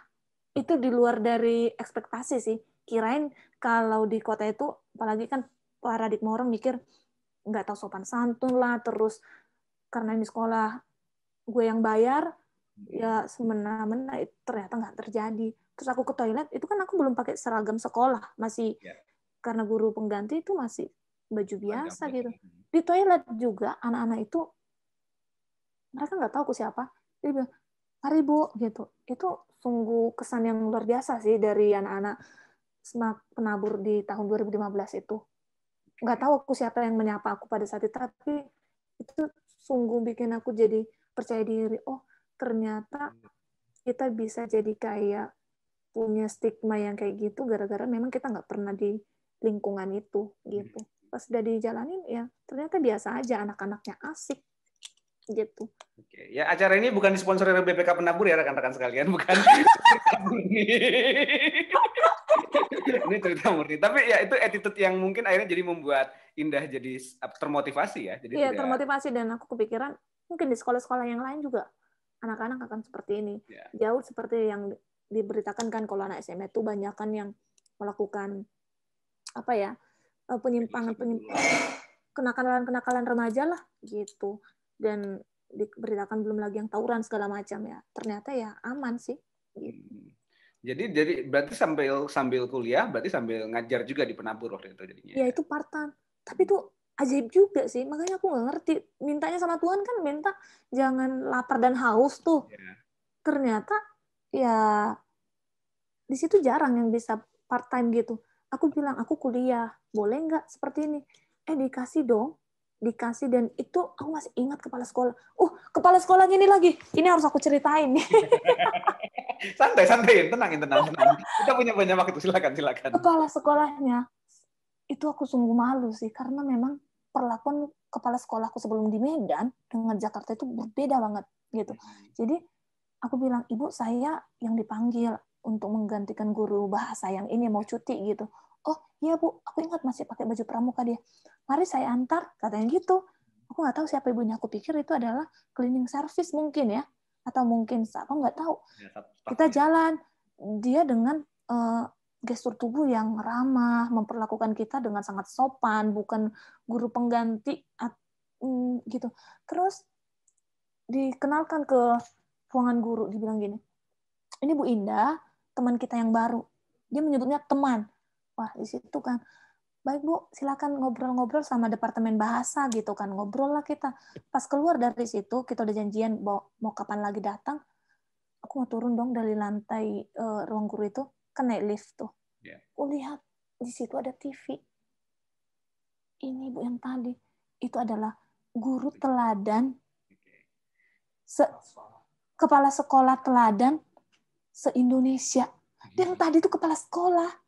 itu di luar dari ekspektasi sih. Kirain kalau di kota itu, apalagi kan paradigma orang mikir nggak tahu sopan santun lah, terus karena ini sekolah gue yang bayar, ya semena-mena, ternyata nggak terjadi. Terus aku ke toilet, itu kan aku belum pakai seragam sekolah, masih karena guru pengganti itu masih baju biasa gitu. Di toilet juga anak-anak itu mereka nggak tahu aku siapa. Dia bilang, mari Bu, gitu. Itu sungguh kesan yang luar biasa sih dari anak-anak SMAK penabur di tahun 2015 itu. Nggak tahu aku siapa yang menyapa aku pada saat itu, tapi itu sungguh bikin aku jadi percaya diri. Oh, ternyata kita bisa jadi kayak punya stigma yang kayak gitu gara-gara memang kita nggak pernah di lingkungan itu gitu. Pas udah dijalanin ya ternyata biasa aja, anak-anaknya asik gitu. Oke, ya acara ini bukan disponsori oleh BPK Penabur ya rekan-rekan sekalian, bukan. Ini cerita murni. Tapi ya itu attitude yang mungkin akhirnya jadi membuat Indah jadi termotivasi ya. Jadi Iya, tidak termotivasi, dan aku kepikiran mungkin di sekolah-sekolah yang lain juga anak-anak akan seperti ini. ya. Jauh seperti yang diberitakan kan kalau anak SMA itu banyak kan yang melakukan apa ya, penyimpangan kenakalan remaja lah gitu, dan diberitakan belum lagi yang tawuran segala macam ya, ternyata ya aman sih gitu. Jadi berarti sambil kuliah berarti sambil ngajar juga di Penabur waktu itu jadinya. Ya itu part time, tapi itu ajaib juga sih, makanya aku nggak ngerti, mintanya sama Tuhan kan minta jangan lapar dan haus tuh. Ternyata ya di situ jarang yang bisa part time gitu. Aku bilang aku kuliah, boleh nggak seperti ini? Dikasih dong, dikasih, dan itu aku masih ingat kepala sekolah. Kepala sekolah gini lagi, ini harus aku ceritain nih. Santai, tenang. Kita punya banyak waktu, silakan. Kepala sekolahnya itu aku sungguh malu sih, karena memang perlakuan kepala sekolahku sebelum di Medan dengan Jakarta itu berbeda banget gitu. Jadi aku bilang, Ibu, saya yang dipanggil untuk menggantikan guru bahasa yang ini mau cuti gitu. Oh iya Bu, aku ingat masih pakai baju pramuka dia. Mari saya antar, katanya gitu. Aku nggak tahu siapa ibunya, aku pikir itu adalah cleaning service mungkin ya, atau mungkin apa nggak tahu. Kita jalan, dia dengan gestur tubuh yang ramah, memperlakukan kita dengan sangat sopan, bukan guru pengganti gitu. Terus dikenalkan ke ruangan guru, dibilang gini, ini Bu Indah, teman kita yang baru. Dia menyebutnya teman. Wah, di situ kan, baik Bu, silakan ngobrol-ngobrol sama departemen bahasa gitu kan, ngobrol lah kita. Pas keluar dari situ, kita udah janjian mau kapan lagi datang. Aku mau turun dong dari lantai ruang guru itu, kan naik lift tuh. Aku lihat di situ ada TV. Ini Bu yang tadi, itu adalah guru teladan, kepala sekolah teladan se-Indonesia. Dia yang tadi itu kepala sekolah.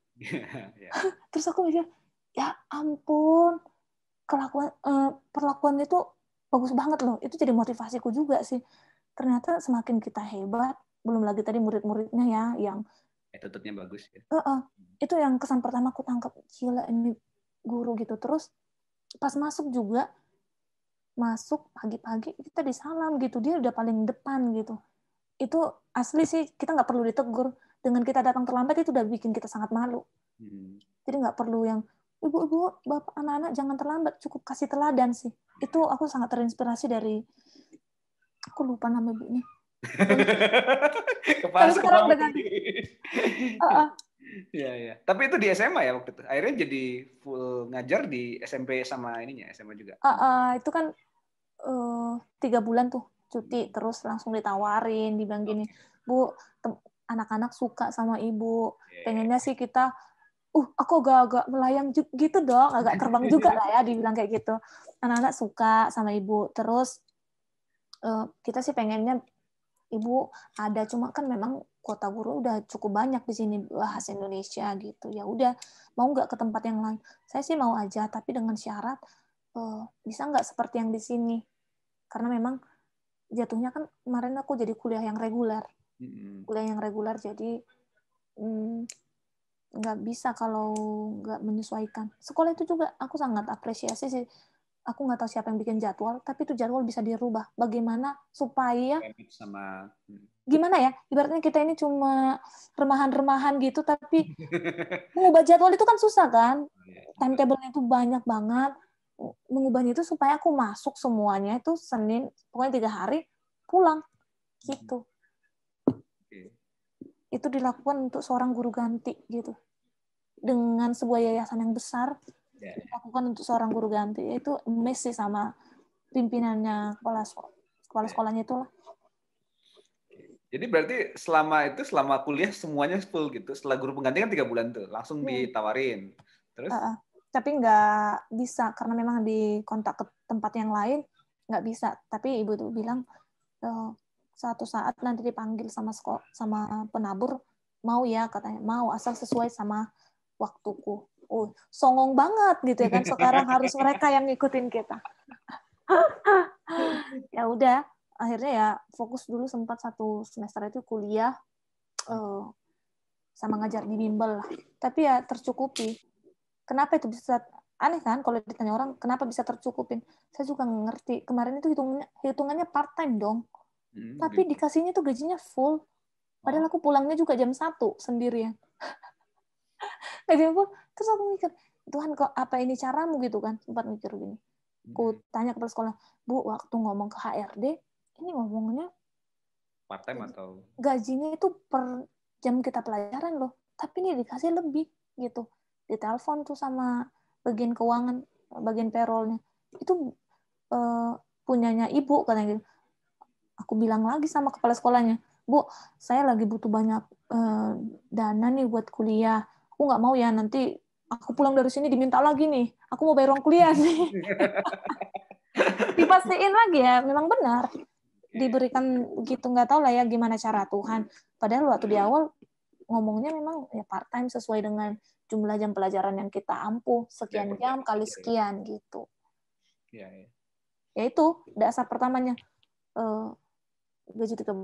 Terus aku mikir, ya ampun, perlakuannya itu bagus banget loh. Itu jadi motivasiku juga sih. Ternyata semakin kita hebat, belum lagi tadi murid-muridnya ya, yang attitude-nya bagus ya. Itu yang kesan pertama aku tangkap, gila ini guru gitu. Terus pas masuk juga, masuk pagi-pagi kita disalam gitu, dia udah paling depan gitu. Itu asli sih, kita nggak perlu ditegur. Dengan kita datang terlambat itu udah bikin kita sangat malu. Jadi nggak perlu yang ibu-ibu, bapak, anak-anak jangan terlambat, cukup kasih teladan sih. Itu aku sangat terinspirasi dari, aku lupa nama ibunya. Kepala sekolah. Dengan Ya. Tapi itu di SMA ya waktu itu. Akhirnya jadi full ngajar di SMP sama ininya, SMA juga. Itu kan 3 bulan tuh. cuti terus langsung ditawarin, dibilang gini, Bu, anak-anak suka sama Ibu, pengennya sih kita, aku agak melayang gitu dong, agak terbang juga lah ya, dibilang kayak gitu. Anak-anak suka sama Ibu, terus kita sih pengennya Ibu ada, cuma kan memang kuota guru udah cukup banyak di sini bahasa Indonesia gitu. Ya udah, mau nggak ke tempat yang lain? Saya sih mau aja, tapi dengan syarat bisa nggak seperti yang di sini? Karena memang jatuhnya kan kemarin aku jadi kuliah yang reguler. Kuliah yang reguler, jadi nggak bisa kalau nggak menyesuaikan. Sekolah itu juga aku sangat apresiasi sih. Aku nggak tahu siapa yang bikin jadwal, tapi itu jadwal bisa dirubah. Bagaimana supaya gimana ya? Ibaratnya kita ini cuma remahan-remahan gitu, tapi mengubah jadwal itu kan susah kan? Timetable-nya itu banyak banget. Mengubahnya itu supaya aku masuk semuanya itu Senin, pokoknya 3 hari pulang gitu. Itu dilakukan untuk seorang guru ganti gitu. Dengan sebuah yayasan yang besar, dilakukan untuk seorang guru ganti. Itu mes sih sama pimpinannya kepala sekolahnya itu lah. Jadi berarti selama kuliah semuanya full gitu. Setelah guru pengganti kan 3 bulan tuh, langsung ditawarin. Terus? Tapi nggak bisa karena memang di kontak ke tempat yang lain nggak bisa. Tapi ibu tuh bilang suatu saat nanti dipanggil sama penabur, mau ya katanya, mau asal sesuai sama waktuku. Songong banget gitu ya kan. Sekarang harus mereka yang ngikutin kita. Ya udah, akhirnya ya fokus dulu sempat 1 semester itu kuliah sama ngajar di bimbel lah. Tapi ya tercukupi. Kenapa itu bisa aneh kan kalau ditanya orang kenapa bisa tercukupin? Saya juga nggak ngerti. Kemarin itu hitungannya part time dong. Tapi dikasihnya tuh gajinya full. Padahal aku pulangnya juga jam 1 sendirian. Terus aku mikir, Tuhan kok apa ini caramu gitu kan? Sempat mikir gini. Aku tanya ke sekolah, Bu, waktu ngomong ke HRD, ini ngomongnya part time atau gajinya itu per jam kita pelajaran loh. Tapi ini dikasih lebih gitu. Ditelepon tuh sama bagian keuangan, bagian payroll-nya. Itu punyanya ibu katanya gitu. Aku bilang lagi sama kepala sekolahnya, Bu, saya lagi butuh banyak dana nih buat kuliah. Aku nggak mau ya nanti aku pulang dari sini diminta lagi nih. Aku mau bayar uang kuliah nih. Dipastiin lagi ya, memang benar. Diberikan begitu, nggak tahu lah ya gimana cara Tuhan. Padahal waktu di awal ngomongnya memang ya part time sesuai dengan jumlah jam pelajaran yang kita ampuh, sekian jam kali sekian gitu. Ya itu dasar pertamanya. Gaji 3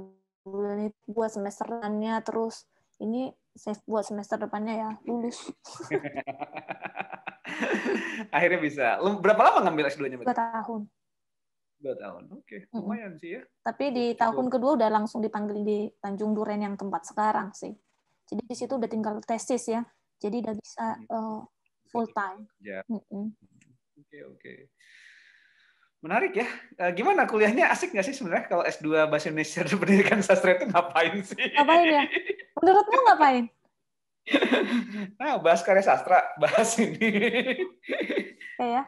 bulan itu buat semesterannya, terus ini save buat semester depannya ya lulus. Akhirnya bisa. Berapa lama ngambil S2-nya? 2 tahun. 2 tahun. Oke, lumayan sih ya. Tapi di tahun kedua udah langsung dipanggil di Tanjung Duren yang tempat sekarang sih. Jadi di situ udah tinggal tesis ya. Jadi udah bisa full time. Oke. Menarik ya. Gimana kuliahnya, asik nggak sih sebenarnya kalau S2 Bahasa Indonesia dan Pendidikan Sastra itu ngapain sih? Ngapain ya? Menurutmu ngapain? Nah, bahas karya sastra, bahas ini. Ya.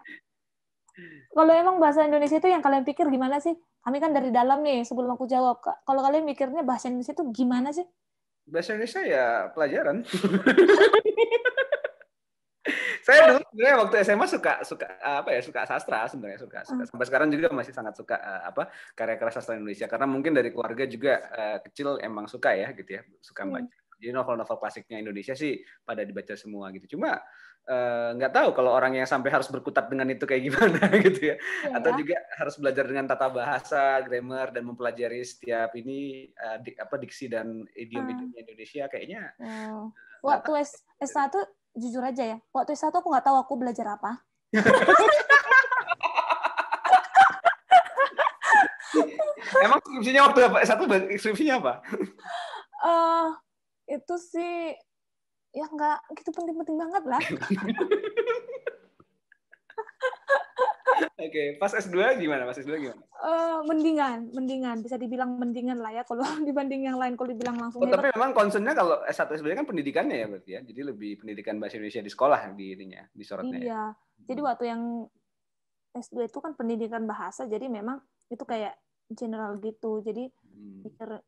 Kalau emang bahasa Indonesia itu yang kalian pikir gimana sih? Kami kan dari dalam nih, sebelum aku jawab. Kalau kalian mikirnya bahasa Indonesia itu gimana sih? Bahasa Indonesia ya pelajaran. Saya dulu sebenarnya waktu SMA suka sastra sebenarnya suka sampai sekarang juga masih sangat suka karya-karya sastra Indonesia karena mungkin dari keluarga juga kecil emang suka ya gitu ya, suka baca. Jadi novel-novel klasiknya Indonesia sih pada dibaca semua gitu. Cuma nggak tahu kalau orang yang sampai harus berkutat dengan itu kayak gimana gitu ya. Atau juga harus belajar dengan tata bahasa, grammar dan mempelajari setiap ini diksi dan idiom-idiom Indonesia kayaknya. Waktu S1 jujur aja ya, waktu S1 aku nggak tahu aku belajar apa. Emang skripsinya waktu S1 skripsinya apa? Itu sih ya nggak gitu penting-penting banget lah. Oke, pas S2 gimana? Pas S2 gimana? Mendingan. Bisa dibilang mendingan lah ya kalau dibanding yang lain. Kalau dibilang langsung hebat. Tapi memang concernnya kalau S1 S2 kan pendidikannya ya berarti ya. Jadi lebih pendidikan bahasa Indonesia di sekolah di ininya, disorotnya. Iya. Jadi waktu yang S2 itu kan pendidikan bahasa, jadi memang itu kayak general gitu. Jadi pikir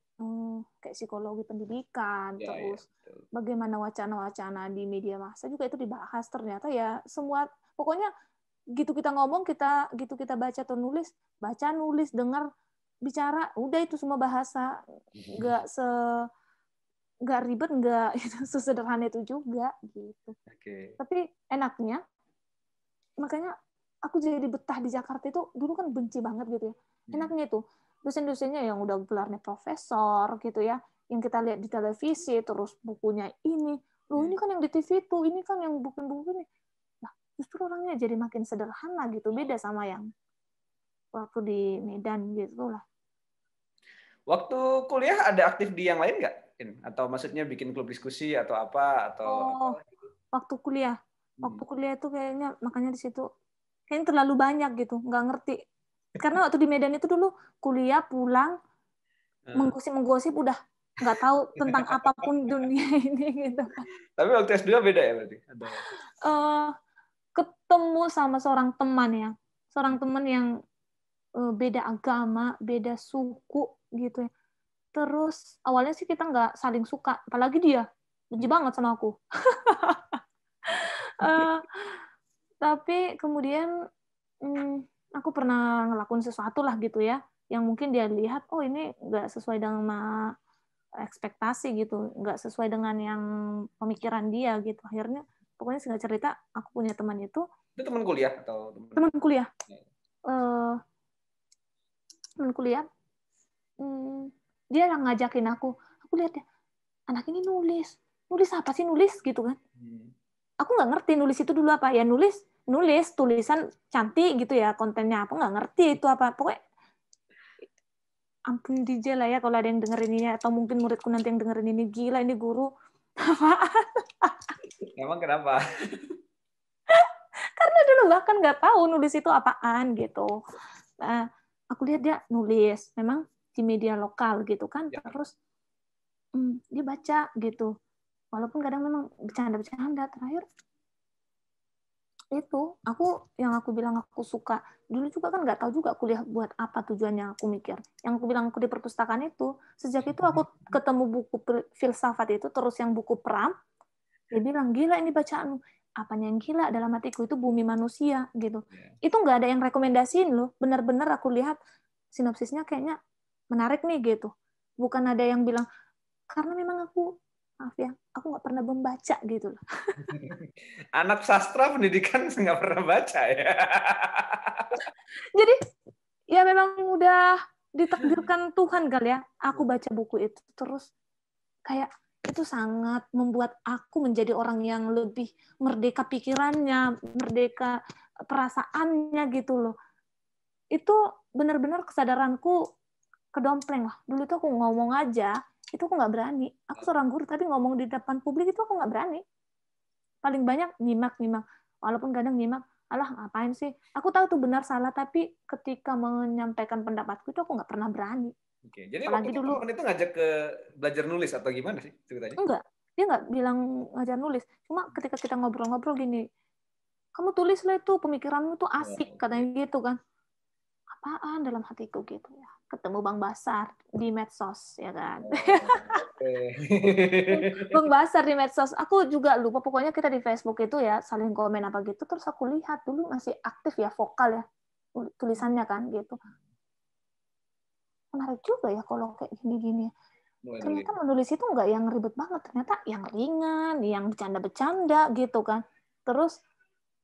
kayak psikologi pendidikan, terus bagaimana wacana-wacana di media massa juga itu dibahas. Ternyata ya semua, pokoknya gitu kita ngomong, gitu kita baca atau nulis, dengar, bicara, udah itu semua bahasa. Nggak ribet, nggak itu sesederhana itu juga gitu. Tapi enaknya, makanya aku jadi betah di Jakarta itu. Dulu kan benci banget gitu ya. Enaknya itu dosen-dosennya yang udah gelarnya profesor gitu ya, yang kita lihat di televisi, terus bukunya ini kan yang di TV itu, ini kan yang buku-buku ini. Nah, justru orangnya jadi makin sederhana gitu, beda sama yang waktu di Medan gitu lah. Waktu kuliah ada aktif di yang lain nggak? Atau maksudnya bikin klub diskusi atau apa? Waktu kuliah itu kayaknya, makanya di situ kayaknya terlalu banyak gitu, nggak ngerti. Karena waktu di Medan itu dulu kuliah pulang menggosip udah nggak tahu tentang apapun dunia ini gitu. Tapi waktu S2 beda ya berarti? Ketemu sama seorang teman yang beda agama, beda suku gitu ya. Terus awalnya sih kita nggak saling suka, apalagi dia benci banget sama aku. Tapi kemudian aku pernah ngelakuin sesuatu lah gitu ya, yang mungkin dia lihat, oh ini nggak sesuai dengan ekspektasi gitu, nggak sesuai dengan yang pemikiran dia gitu. Akhirnya pokoknya singkat cerita, aku punya teman itu. Itu teman kuliah atau teman kuliah? Teman kuliah. Dia yang ngajakin aku lihat ya, anak ini nulis apa sih nulis gitu kan. Aku nggak ngerti nulis itu dulu apa ya, nulis tulisan cantik gitu ya, kontennya apa nggak ngerti itu apa. Pokoknya ampun DJ lah ya kalau ada yang dengerin ini, atau mungkin muridku nanti yang dengerin ini, gila ini guru apaan. Emang kenapa? Karena dulu bahkan nggak tahu nulis itu apaan gitu. Nah, aku lihat dia nulis memang di media lokal gitu kan, terus dia baca gitu, walaupun kadang memang bercanda-bercanda. Terakhir itu yang aku bilang aku suka dulu juga kan, nggak tahu juga kuliah buat apa tujuannya. Aku mikir yang aku bilang aku di perpustakaan itu, sejak itu aku ketemu buku filsafat itu, terus yang buku Pram, dia bilang gila ini bacaan. Apanya yang gila dalam hatiku itu Bumi Manusia gitu. Itu nggak ada yang rekomendasiin loh, benar-benar aku lihat sinopsisnya kayaknya menarik nih gitu, bukan ada yang bilang, karena memang aku maaf ya, aku nggak pernah membaca gitu loh. Anak sastra pendidikan nggak pernah baca ya. Jadi ya memang udah ditakdirkan Tuhan kali ya, aku baca buku itu, terus kayak itu sangat membuat aku menjadi orang yang lebih merdeka pikirannya, merdeka perasaannya gitu loh. Itu benar-benar kesadaranku kedompleng lah. Dulu tuh aku ngomong aja, itu aku nggak berani. Aku seorang guru, tapi ngomong di depan publik itu aku nggak berani. Paling banyak nyimak. Walaupun kadang nyimak, alah ngapain sih? Aku tahu itu benar salah, tapi ketika menyampaikan pendapatku itu aku nggak pernah berani. Oke, jadi apalagi waktu dulu teman itu ngajak ke belajar nulis atau gimana sih ceritanya? Enggak, dia nggak bilang ngajar nulis. Cuma ketika kita ngobrol-ngobrol gini, kamu tulislah itu, pemikiranmu tuh asik, katanya gitu kan. Apaan dalam hatiku gitu ya. Ketemu Bang Basar di medsos, ya kan. Bang Basar di medsos. Aku juga lupa, pokoknya kita di Facebook itu ya, saling komen apa gitu. Terus aku lihat dulu masih aktif ya, vokal ya, tulisannya kan gitu. Menarik juga ya kalau kayak gini-gini. Ternyata menulis itu nggak yang ribet banget, ternyata yang ringan, yang bercanda-bercanda gitu kan. Terus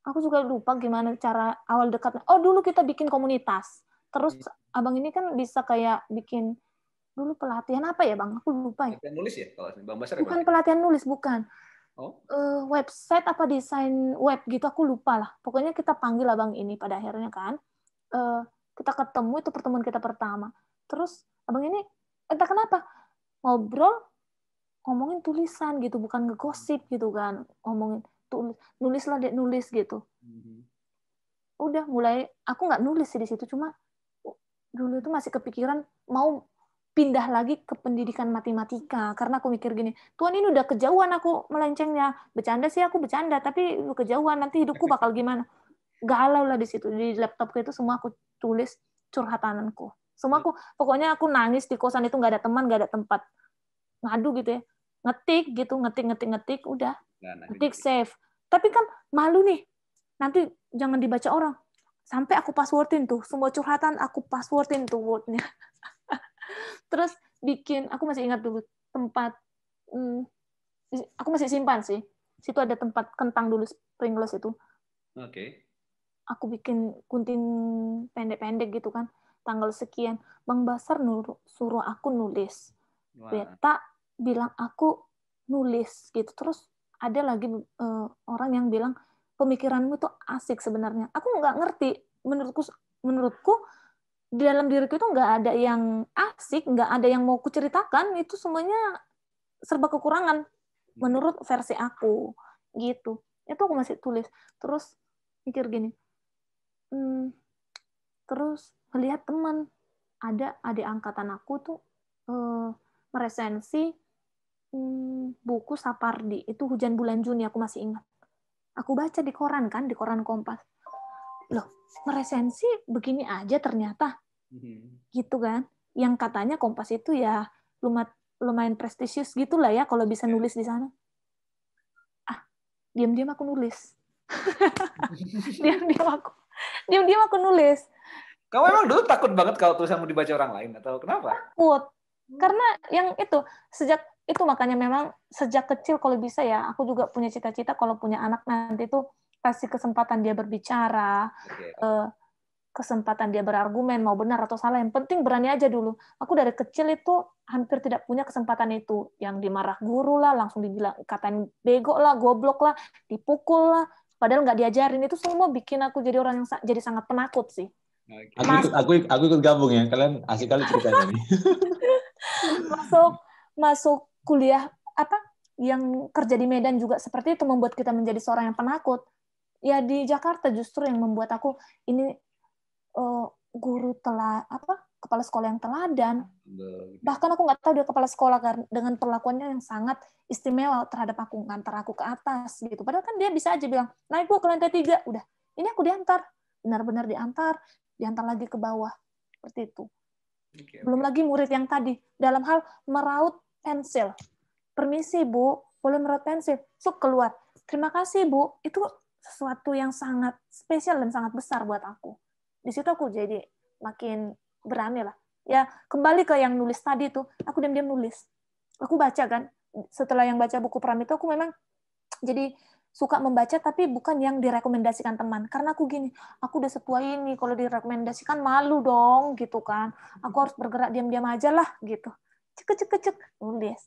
aku juga lupa gimana cara awal dekatnya. Oh, dulu kita bikin komunitas. Terus abang ini kan bisa kayak bikin dulu pelatihan apa ya bang? Aku lupa ya. Pelatihan nulis ya kalau Bang Basar. Bukan pelatihan nulis, bukan. Website apa desain web gitu, aku lupa lah. Pokoknya kita panggil abang ini pada akhirnya kan. Kita ketemu, itu pertemuan kita pertama. Terus abang ini entah kenapa ngobrol, ngomongin tulisan gitu, bukan ngegosip gitu kan. Ngomongin nulislah dek, nulis gitu. Udah mulai, aku nggak nulis sih di situ, cuma dulu itu masih kepikiran mau pindah lagi ke pendidikan matematika, karena aku mikir gini, Tuhan ini udah kejauhan aku melencengnya. Bercanda sih aku bercanda, tapi udah kejauhan, nanti hidupku bakal gimana. Galau lah di situ, di laptopku itu semua aku tulis curhatananku. Semua pokoknya aku nangis di kosan itu, nggak ada teman, nggak ada tempat ngadu gitu ya. Ngetik gitu, ngetik, udah. Ngetik save. Tapi kan malu nih, nanti jangan dibaca orang. Sampai aku passwordin tuh, semua curhatan aku passwordin tuh wordnya. Terus aku masih ingat dulu tempat, aku masih simpan sih. Situ ada tempat kentang dulu, Pringles itu. Oke. Aku bikin gunting pendek-pendek gitu kan, tanggal sekian. Bang Basar suruh aku nulis. Beta bilang aku nulis gitu. Terus ada lagi orang yang bilang pemikiranmu itu asik sebenarnya. Aku nggak ngerti. Menurutku di dalam diriku itu nggak ada yang asik, nggak ada yang mau kuceritakan. Itu semuanya serba kekurangan menurut versi aku gitu. Itu aku masih tulis. Terus mikir gini. Terus melihat teman, ada adik angkatan aku tuh meresensi buku Sapardi, itu Hujan Bulan Juni, aku masih ingat. Aku baca di koran kan, di koran Kompas. Loh, meresensi begini aja ternyata. Gitu kan. Yang katanya Kompas itu ya lumayan prestisius gitulah ya kalau bisa nulis di sana. Diam-diam aku nulis. Diam-diam aku nulis. Kamu emang dulu takut banget kalau tulisanmu dibaca orang lain atau kenapa? Takut. Karena yang itu, makanya memang sejak kecil kalau bisa ya, aku juga punya cita-cita kalau punya anak nanti tuh kasih kesempatan dia berbicara, kesempatan dia berargumen, mau benar atau salah, yang penting berani aja dulu. Aku dari kecil itu hampir tidak punya kesempatan itu, yang dimarah guru lah, langsung dibilang katain bego lah, goblok lah, dipukul lah, padahal nggak diajarin. Itu semua bikin aku jadi orang yang jadi sangat penakut sih. Aku ikut gabung ya. Kalian asik kali ceritanya nih. masuk kuliah yang kerja di Medan juga seperti itu, membuat kita menjadi seorang yang penakut. Ya di Jakarta justru yang membuat aku ini guru kepala sekolah yang teladan. Bahkan aku nggak tahu dia kepala sekolah dengan perlakuannya yang sangat istimewa terhadap aku, ngantar aku ke atas gitu. Padahal kan dia bisa aja bilang, naik Bu ke lantai 3, udah. Ini aku diantar, benar-benar diantar lagi ke bawah. Seperti itu. Belum lagi murid yang tadi, dalam hal meraut pensil. Permisi Bu, boleh meraut pensil? Keluar. Terima kasih Bu. Itu sesuatu yang sangat spesial dan sangat besar buat aku. Di situ aku jadi makin berani lah. Ya, kembali ke yang nulis tadi tuh, aku diam-diam nulis. Aku baca kan, setelah yang baca buku Pramito, aku memang jadi suka membaca, tapi bukan yang direkomendasikan teman. Karena aku gini, aku udah setua ini, kalau direkomendasikan malu dong, gitu kan. Aku harus bergerak diam-diam aja lah, gitu. Cek, nulis.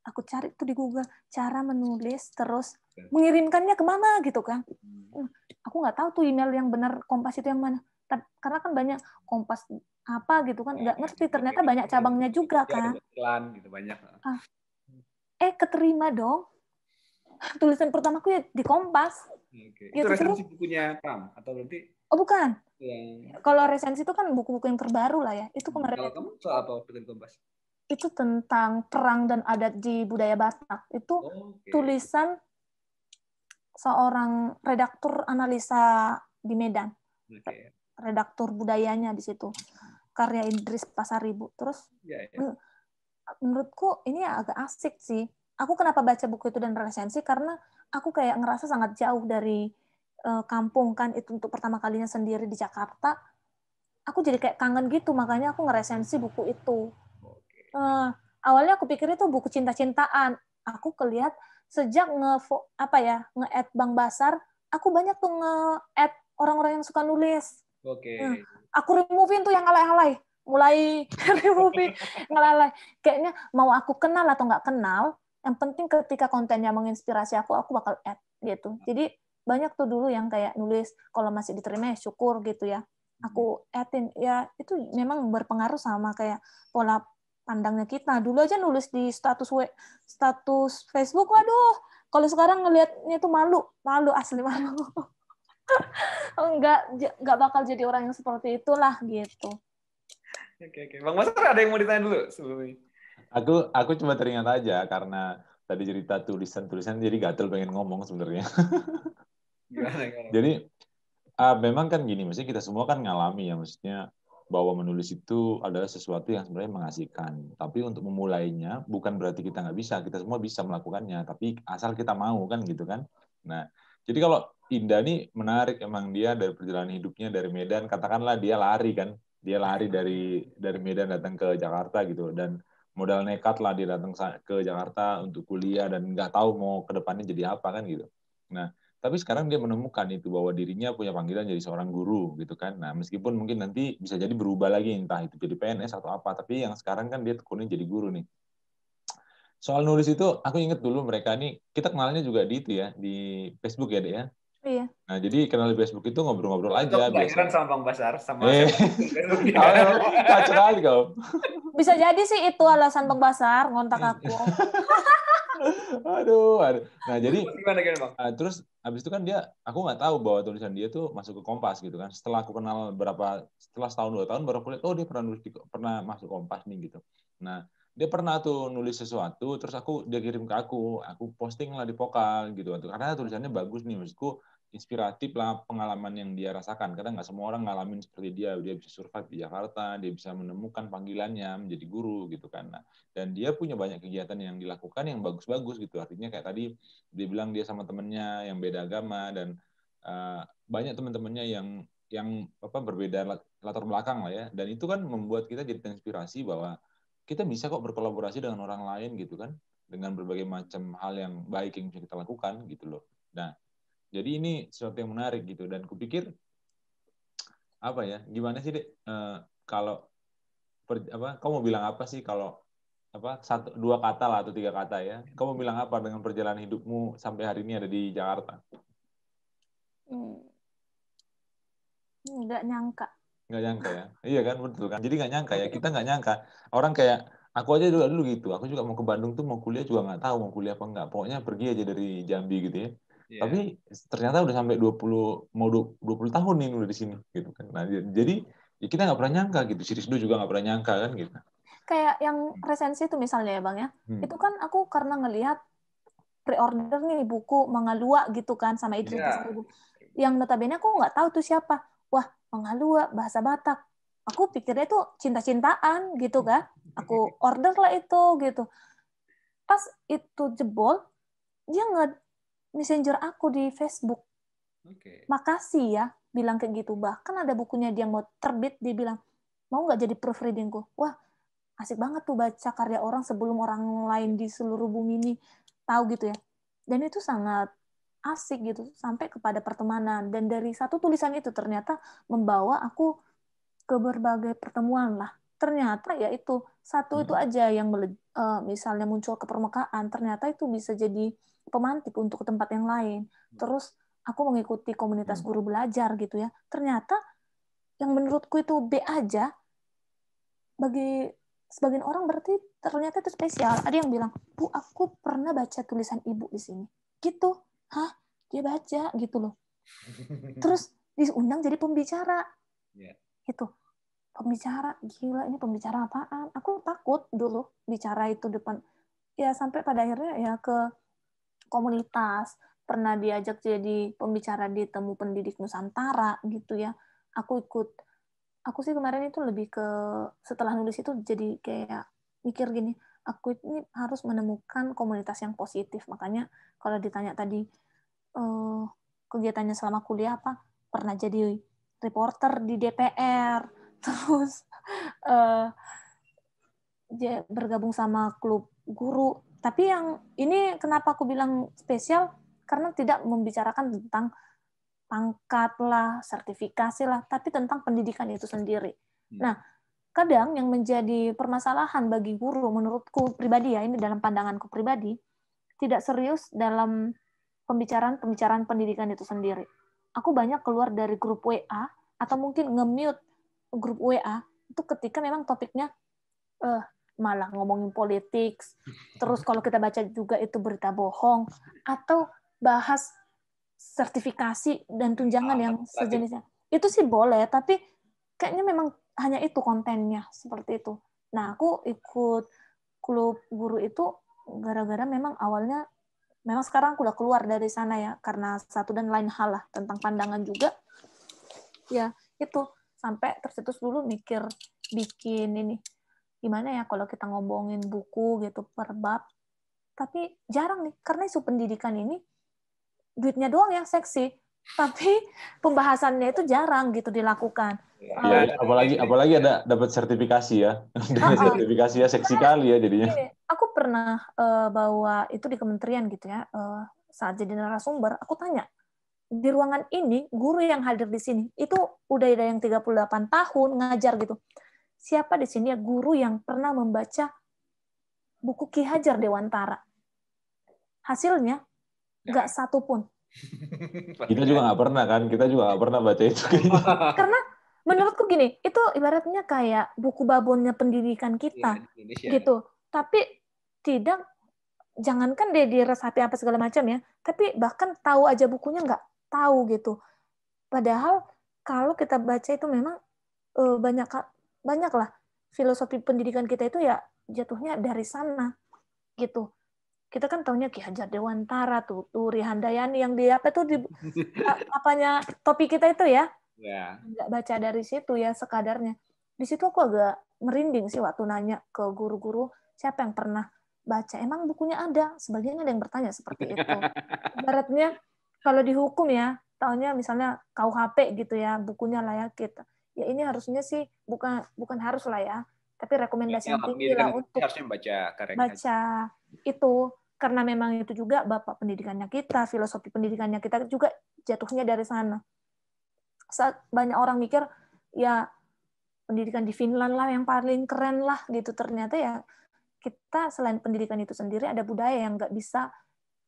Aku cari tuh di Google, cara menulis, terus mengirimkannya kemana, gitu kan. Aku nggak tahu tuh email yang benar Kompas itu yang mana. Karena kan banyak Kompas apa gitu kan, nggak ngerti. Ternyata banyak cabangnya juga kan. Gitu banyak. Keterima dong. Tulisan pertamaku ya di Kompas. Itu resensi bukunya Pram atau berarti? Oh bukan. Kalau resensi itu kan buku-buku yang terbaru lah ya. Itu kemarin. Kalau kamu soal apa waktu di Kompas? Itu tentang perang dan adat di budaya Batak. Itu tulisan seorang redaktur analisa di Medan. Redaktur budayanya di situ. Karya Idris Pasaribu. Terus menurutku ini agak asik sih. Aku kenapa baca buku itu dan resensi, karena aku kayak ngerasa sangat jauh dari kampung kan, itu untuk pertama kalinya sendiri di Jakarta. Aku jadi kayak kangen gitu, makanya aku ngeresensi buku itu. Awalnya aku pikir itu buku cinta-cintaan. Aku kelihat sejak nge-add Bang Basar, aku banyak tuh nge-add orang-orang yang suka nulis. Aku remove-in tuh yang alay-alay. Mulai remove ngelalai. Kayaknya mau aku kenal atau nggak kenal, yang penting ketika kontennya menginspirasi aku bakal add gitu. Jadi banyak tuh dulu yang kayak nulis, kalau masih diterima ya syukur gitu ya. Aku add-in. Ya itu memang berpengaruh sama kayak pola pandangnya kita. Dulu aja nulis di status Facebook, waduh, kalau sekarang ngelihatnya tuh malu asli malu. Nggak bakal jadi orang yang seperti itulah gitu. Oke. Bang Basar ada yang mau ditanya dulu sebelumnya? Aku cuma teringat aja karena tadi cerita tulisan jadi gatel pengen ngomong sebenarnya. Gimana? Jadi memang kan gini, maksudnya kita semua kan ngalami ya, maksudnya bahwa menulis itu adalah sesuatu yang sebenarnya mengasihkan. Tapi untuk memulainya bukan berarti kita nggak bisa, kita semua bisa melakukannya. Tapi asal kita mau kan gitu kan. Nah, jadi kalau Indah nih menarik, emang dia dari perjalanan hidupnya dari Medan, katakanlah dia lari kan, dia lari dari Medan datang ke Jakarta gitu, dan modal nekat lah dia datang ke Jakarta untuk kuliah dan nggak tahu mau ke depannya jadi apa kan gitu. Nah, tapi sekarang dia menemukan itu bahwa dirinya punya panggilan jadi seorang guru gitu kan. Nah, meskipun mungkin nanti bisa jadi berubah lagi entah itu jadi PNS atau apa, tapi yang sekarang kan dia tekunin jadi guru nih. Soal nulis itu aku inget dulu mereka nih, kita kenalnya juga di itu ya, di Facebook ya, Dek ya. Iya. Nah, jadi kenal di Facebook itu ngobrol-ngobrol aja Nggak biasa. heran sama Bang Basar sama saya. Kacau kali kau. Bisa jadi sih itu alasan Bang Basar ngontak aku. Aduh. Nah, jadi gimana Bang? Terus habis itu kan aku nggak tahu bahwa tulisan dia tuh masuk ke Kompas gitu kan. Setelah aku kenal setelah setahun 2 tahun baru aku lihat, oh dia pernah masuk Kompas nih gitu. Nah, dia pernah tuh nulis sesuatu, terus dia kirim ke aku posting lah di Pokal gitu. Karena tulisannya bagus nih, maksudku inspiratif lah pengalaman yang dia rasakan. Karena nggak semua orang ngalamin seperti dia bisa survive di Jakarta, dia bisa menemukan panggilannya menjadi guru gitu kan. Nah, dan dia punya banyak kegiatan yang dilakukan yang bagus-bagus gitu. Artinya kayak tadi dia bilang dia sama temennya yang beda agama dan banyak teman-temannya yang berbeda latar belakang lah ya. Dan itu kan membuat kita jadi terinspirasi bahwa kita bisa kok berkolaborasi dengan orang lain gitu kan, dengan berbagai macam hal yang baik yang bisa kita lakukan gitu loh. Nah, jadi ini sesuatu yang menarik gitu, dan kupikir apa ya, gimana sih Dek, kalau kamu mau bilang apa sih kalau 2 kata lah atau 3 kata ya, kamu bilang apa dengan perjalanan hidupmu sampai hari ini ada di Jakarta? Nggak nyangka. Nggak nyangka ya, iya kan, betul kan, jadi nggak nyangka ya, kita nggak nyangka. Orang kayak aku aja dulu gitu, aku juga mau ke Bandung tuh mau kuliah juga nggak tahu mau kuliah apa enggak, pokoknya pergi aja dari Jambi gitu ya. Yeah. Tapi ternyata udah sampai 20 tahun nih udah di sini gitu kan. Nah, jadi ya kita nggak pernah nyangka gitu. Si Rizdo juga nggak pernah nyangka kan gitu. Kayak yang resensi itu misalnya ya Bang ya. Itu kan aku karena ngelihat pre-order nih buku Mangalua gitu kan sama Idris Tasaribu. Yang notabene aku nggak tahu tuh siapa. Wah, Mangalua bahasa Batak. Aku pikirnya itu cinta-cintaan gitu kan. Aku order lah itu gitu. Pas itu jebol, dia nge-messenger aku di Facebook. Makasih ya, bilang kayak gitu. Bahkan ada bukunya dia mau terbit, dia bilang, mau nggak jadi proofreadingku? Wah, asik banget tuh baca karya orang sebelum orang lain di seluruh bumi ini tahu gitu ya. Dan itu sangat asik gitu, sampai kepada pertemanan. Dan dari satu tulisan itu ternyata membawa aku ke berbagai pertemuan lah. Ternyata ya itu satu itu aja yang misalnya muncul ke permukaan, ternyata itu bisa jadi pemantik untuk tempat yang lain. Terus aku mengikuti komunitas guru belajar gitu ya. Ternyata yang menurutku itu B aja, bagi sebagian orang berarti ternyata itu spesial. Ada yang bilang, Bu, aku pernah baca tulisan Ibu di sini. Gitu. Hah? Dia baca gitu loh. Terus diundang jadi pembicara. Gitu. Pembicara, gila ini pembicara apaan? Aku takut dulu bicara itu depan. Ya sampai pada akhirnya ya ke komunitas. Pernah diajak jadi pembicara di Temu Pendidik Nusantara gitu ya. Aku sih kemarin itu lebih ke setelah nulis itu jadi kayak mikir gini, aku ini harus menemukan komunitas yang positif. Makanya kalau ditanya tadi kegiatannya selama kuliah apa, pernah jadi reporter di DPR, terus bergabung sama klub guru. Tapi yang ini kenapa aku bilang spesial, karena tidak membicarakan tentang pangkat lah, sertifikasi lah, tapi tentang pendidikan itu sendiri. Nah, kadang yang menjadi permasalahan bagi guru, menurutku pribadi ya, ini dalam pandanganku pribadi, tidak serius dalam pembicaraan pendidikan itu sendiri. Aku banyak keluar dari grup WA, atau mungkin nge-mute grup WA, itu ketika memang topiknya malah ngomongin politik, terus kalau kita baca juga itu berita bohong, atau bahas sertifikasi dan tunjangan yang sejenisnya. Itu sih boleh, tapi kayaknya memang hanya itu kontennya, seperti itu. Nah, aku ikut klub guru itu gara-gara memang awalnya, memang sekarang aku udah keluar dari sana ya, karena satu dan lain hal lah, tentang pandangan juga. Ya, itu. sampai tercetus dulu mikir bikin ini gimana ya kalau kita ngomongin buku gitu per bab, tapi jarang nih karena isu pendidikan ini duitnya doang yang seksi, tapi pembahasannya itu jarang gitu dilakukan. Iya, apalagi ada dapat sertifikasi ya. Dengan sertifikasi ya seksi kali ya jadinya. Gini, aku pernah bawa itu di kementerian gitu ya, saat jadi narasumber, aku tanya, di ruangan ini guru yang hadir di sini itu udah ada yang 38 tahun ngajar gitu. Siapa di sini ya guru yang pernah membaca buku Ki Hajar Dewantara? Hasilnya nggak satu pun. Kita juga nggak pernah kan, kita juga nggak pernah baca itu. Karena menurutku gini, itu ibaratnya kayak buku babonnya pendidikan kita, gitu. Tapi tidak, jangankan dia diresapi apa segala macam ya, tapi bahkan tahu aja bukunya nggak tahu gitu. Padahal kalau kita baca itu memang banyak lah filosofi pendidikan kita itu ya jatuhnya dari sana, gitu. Kita kan taunya Ki Hajar Dewantara tuh Turi Handayani yang di apa tuh di apanya topik kita itu ya. Nggak baca dari situ ya sekadarnya. Di situ aku agak merinding sih waktu nanya ke guru-guru siapa yang pernah baca. Emang bukunya ada? Sebagian ada yang bertanya seperti itu. Ibaratnya kalau dihukum ya, taunya misalnya KUHP gitu ya, bukunya layak kita. Ya ini harusnya sih bukan harus lah ya, tapi rekomendasi yang tinggi lah untuk baca itu, karena memang itu juga bapak pendidikannya kita, filosofi pendidikannya kita juga jatuhnya dari sana. Saat banyak orang mikir ya pendidikan di Finland lah yang paling keren lah gitu, ternyata ya kita selain pendidikan itu sendiri ada budaya yang nggak bisa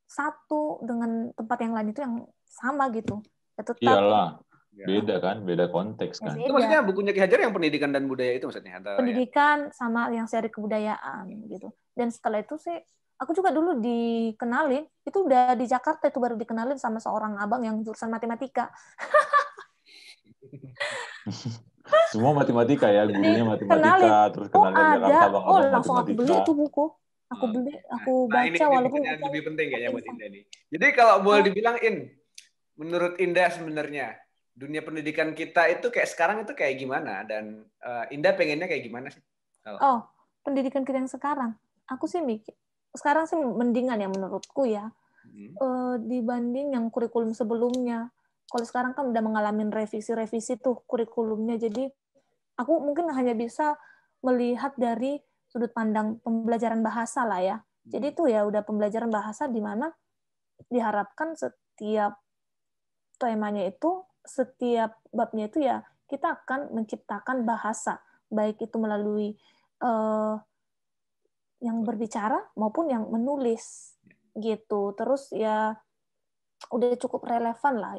satu dengan tempat yang lain itu yang sama gitu. Ya, tetap, iyalah. Beda kan, beda konteks kan. Ya, itu maksudnya bukunya Ki Hajar yang pendidikan dan budaya itu maksudnya? Atau pendidikan ya? Sama yang seri kebudayaan gitu. Dan setelah itu sih, aku juga dulu dikenalin, itu udah di Jakarta itu baru dikenalin sama seorang abang yang jurusan matematika. Semua matematika ya, gurunya matematika, terus kenalin Jakarta abang-abang langsung matematika. Aku beli itu buku. Aku beli, aku baca ini walaupun yang lebih penting kayaknya buat Indah nih. Jadi kalau boleh dibilang menurut Indah sebenarnya dunia pendidikan kita itu kayak sekarang itu kayak gimana, dan Indah pengennya kayak gimana sih? Pendidikan kita yang sekarang, aku sih mikir sekarang sih mendingan ya menurutku ya, dibanding yang kurikulum sebelumnya. Kalau sekarang kan udah mengalami revisi tuh kurikulumnya, jadi aku mungkin hanya bisa melihat dari sudut pandang pembelajaran bahasa lah ya. Jadi itu ya udah pembelajaran bahasa di mana diharapkan setiap temanya itu, setiap babnya itu ya kita akan menciptakan bahasa, baik itu melalui yang berbicara maupun yang menulis gitu. Terus ya udah cukup relevan lah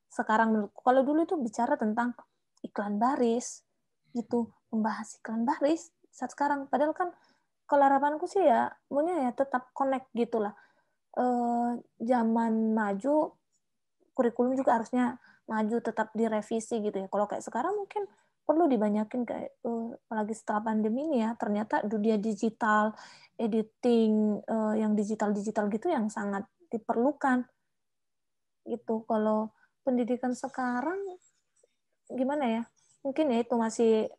sekarang menurutku. Kalau dulu itu bicara tentang iklan baris gitu, membahas iklan baris. Saat sekarang padahal kan kalau harapanku sih ya maunya ya tetap connect gitulah. Zaman maju, kurikulum juga harusnya maju, tetap direvisi gitu ya. Kalau kayak sekarang mungkin perlu dibanyakin kayak apalagi setelah pandemi ini ya, ternyata dunia digital, editing yang digital gitu yang sangat diperlukan gitu. Kalau pendidikan sekarang gimana ya, mungkin ya itu masih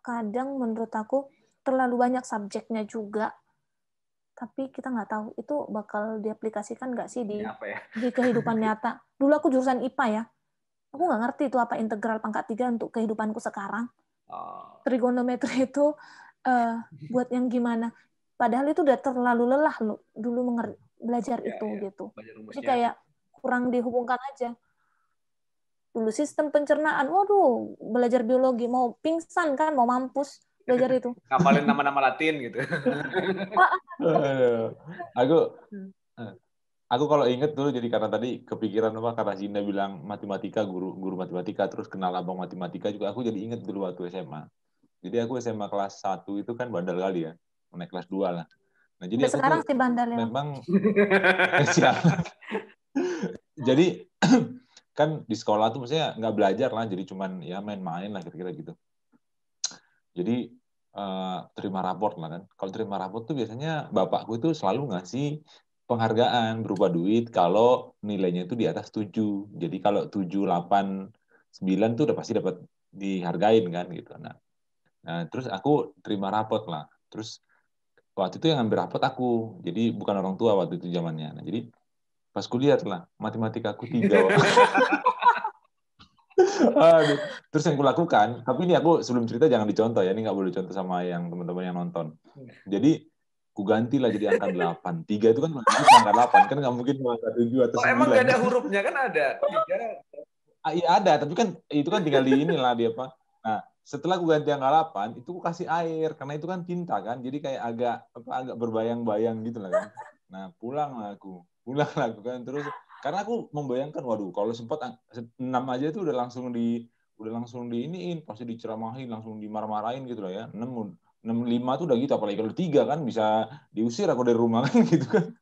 kadang menurut aku terlalu banyak subjeknya juga, tapi kita nggak tahu itu bakal diaplikasikan nggak sih di kehidupan nyata. Dulu aku jurusan IPA ya, aku nggak ngerti itu apa integral pangkat 3 untuk kehidupanku sekarang. Trigonometri itu buat yang gimana? Padahal itu udah terlalu lelah loh dulu belajar itu gitu. Jadi kayak kurang dihubungkan aja. Dulu sistem pencernaan, waduh, belajar biologi mau pingsan kan, mau mampus belajar itu. Ngapalin nama-nama Latin gitu. Aku kalau inget dulu, jadi karena tadi kepikiran karena Zinda bilang matematika, guru matematika, terus kenal abang matematika juga, aku jadi inget dulu waktu SMA. Jadi aku SMA kelas 1 itu kan bandel kali ya, naik kelas 2 lah. Nah, jadi aku sekarang sih bandel ya. Memang jadi kan di sekolah tuh maksudnya nggak belajar lah, jadi cuman ya main-main lah kira-kira gitu. Jadi terima raport lah kan. Kalau terima raport tuh biasanya bapakku tuh selalu ngasih penghargaan berupa duit kalau nilainya itu di atas 7. Jadi kalau 7, 8, 9 tuh udah pasti dapat dihargain kan gitu. Nah, terus aku terima rapot lah. Terus waktu itu yang ngambil rapot aku, jadi bukan orang tua waktu itu zamannya. Nah, jadi pas kuliah lah, matematika aku 3. Aduh. Terus yang kulakukan, tapi ini aku sebelum cerita jangan dicontoh ya, ini nggak boleh dicontoh sama yang teman-teman yang nonton. Jadi ku ganti lah jadi angka 8. 3 itu kan angka 8, kan nggak mungkin angka 7 atau Oh, 9. emang nggak ada hurufnya kan ada? 3. Iya ada, tapi kan itu kan tinggal di inilah dia apa. Nah, setelah aku ganti angka 8, itu aku kasih air karena itu kan tinta kan. Jadi kayak agak berbayang-bayang gitu lah kan. Nah, pulang lah aku kan terus karena aku membayangkan waduh kalau sempat 6 aja itu udah langsung di iniin, pasti diceramahin, langsung dimarah-marahin gitu lah ya. 5 tuh udah gitu, apalagi kalau 3 kan bisa diusir aku dari rumah kan gitu kan.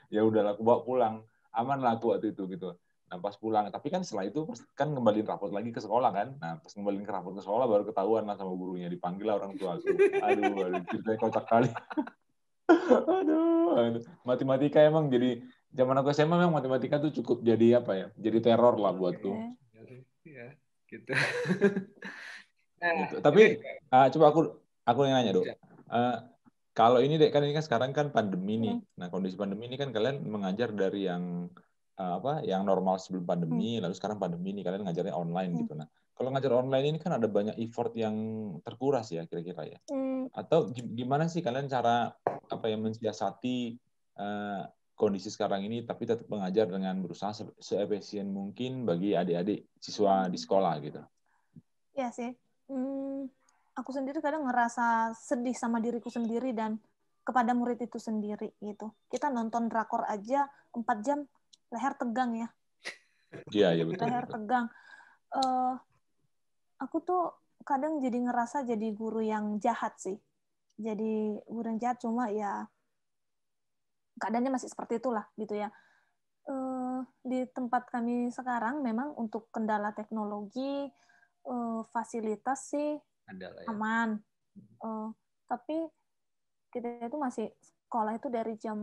Ya udahlah aku bawa pulang. Aman lah aku waktu itu gitu. Nah pas pulang, tapi kan setelah itu kan ngembaliin rapot lagi ke sekolah kan. Nah pas ngembaliin ke rapot ke sekolah baru ketahuan lah sama gurunya, dipanggil lah orang tua aku. Aduh, ceritanya kocak kali. aduh. Matematika emang jadi zaman aku SMA memang matematika tuh cukup jadi apa ya? Jadi teror lah buatku. Iya, gitu. Gitu. Tapi coba aku yang nanya dong. Kalau ini dek kan ini kan sekarang kan pandemi nih. Nah kondisi pandemi ini kan kalian mengajar dari yang yang normal sebelum pandemi, lalu sekarang pandemi ini kalian ngajarnya online gitu. Nah kalau ngajar online ini kan ada banyak effort yang terkuras ya kira-kira ya. Atau gimana sih kalian cara mensiasati kondisi sekarang ini tapi tetap mengajar dengan berusaha seefisien mungkin bagi adik-adik siswa di sekolah gitu. Iya sih. Aku sendiri kadang ngerasa sedih sama diriku sendiri dan kepada murid itu sendiri gitu. Kita nonton drakor aja 4 jam, leher tegang ya. Iya betul. Leher tegang. Aku tuh kadang jadi ngerasa jadi guru yang jahat sih. Jadi guru yang jahat, cuma ya keadaannya masih seperti itulah gitu ya. Di tempat kami sekarang memang untuk kendala teknologi, fasilitas sih aman. Tapi kita itu masih sekolah itu dari jam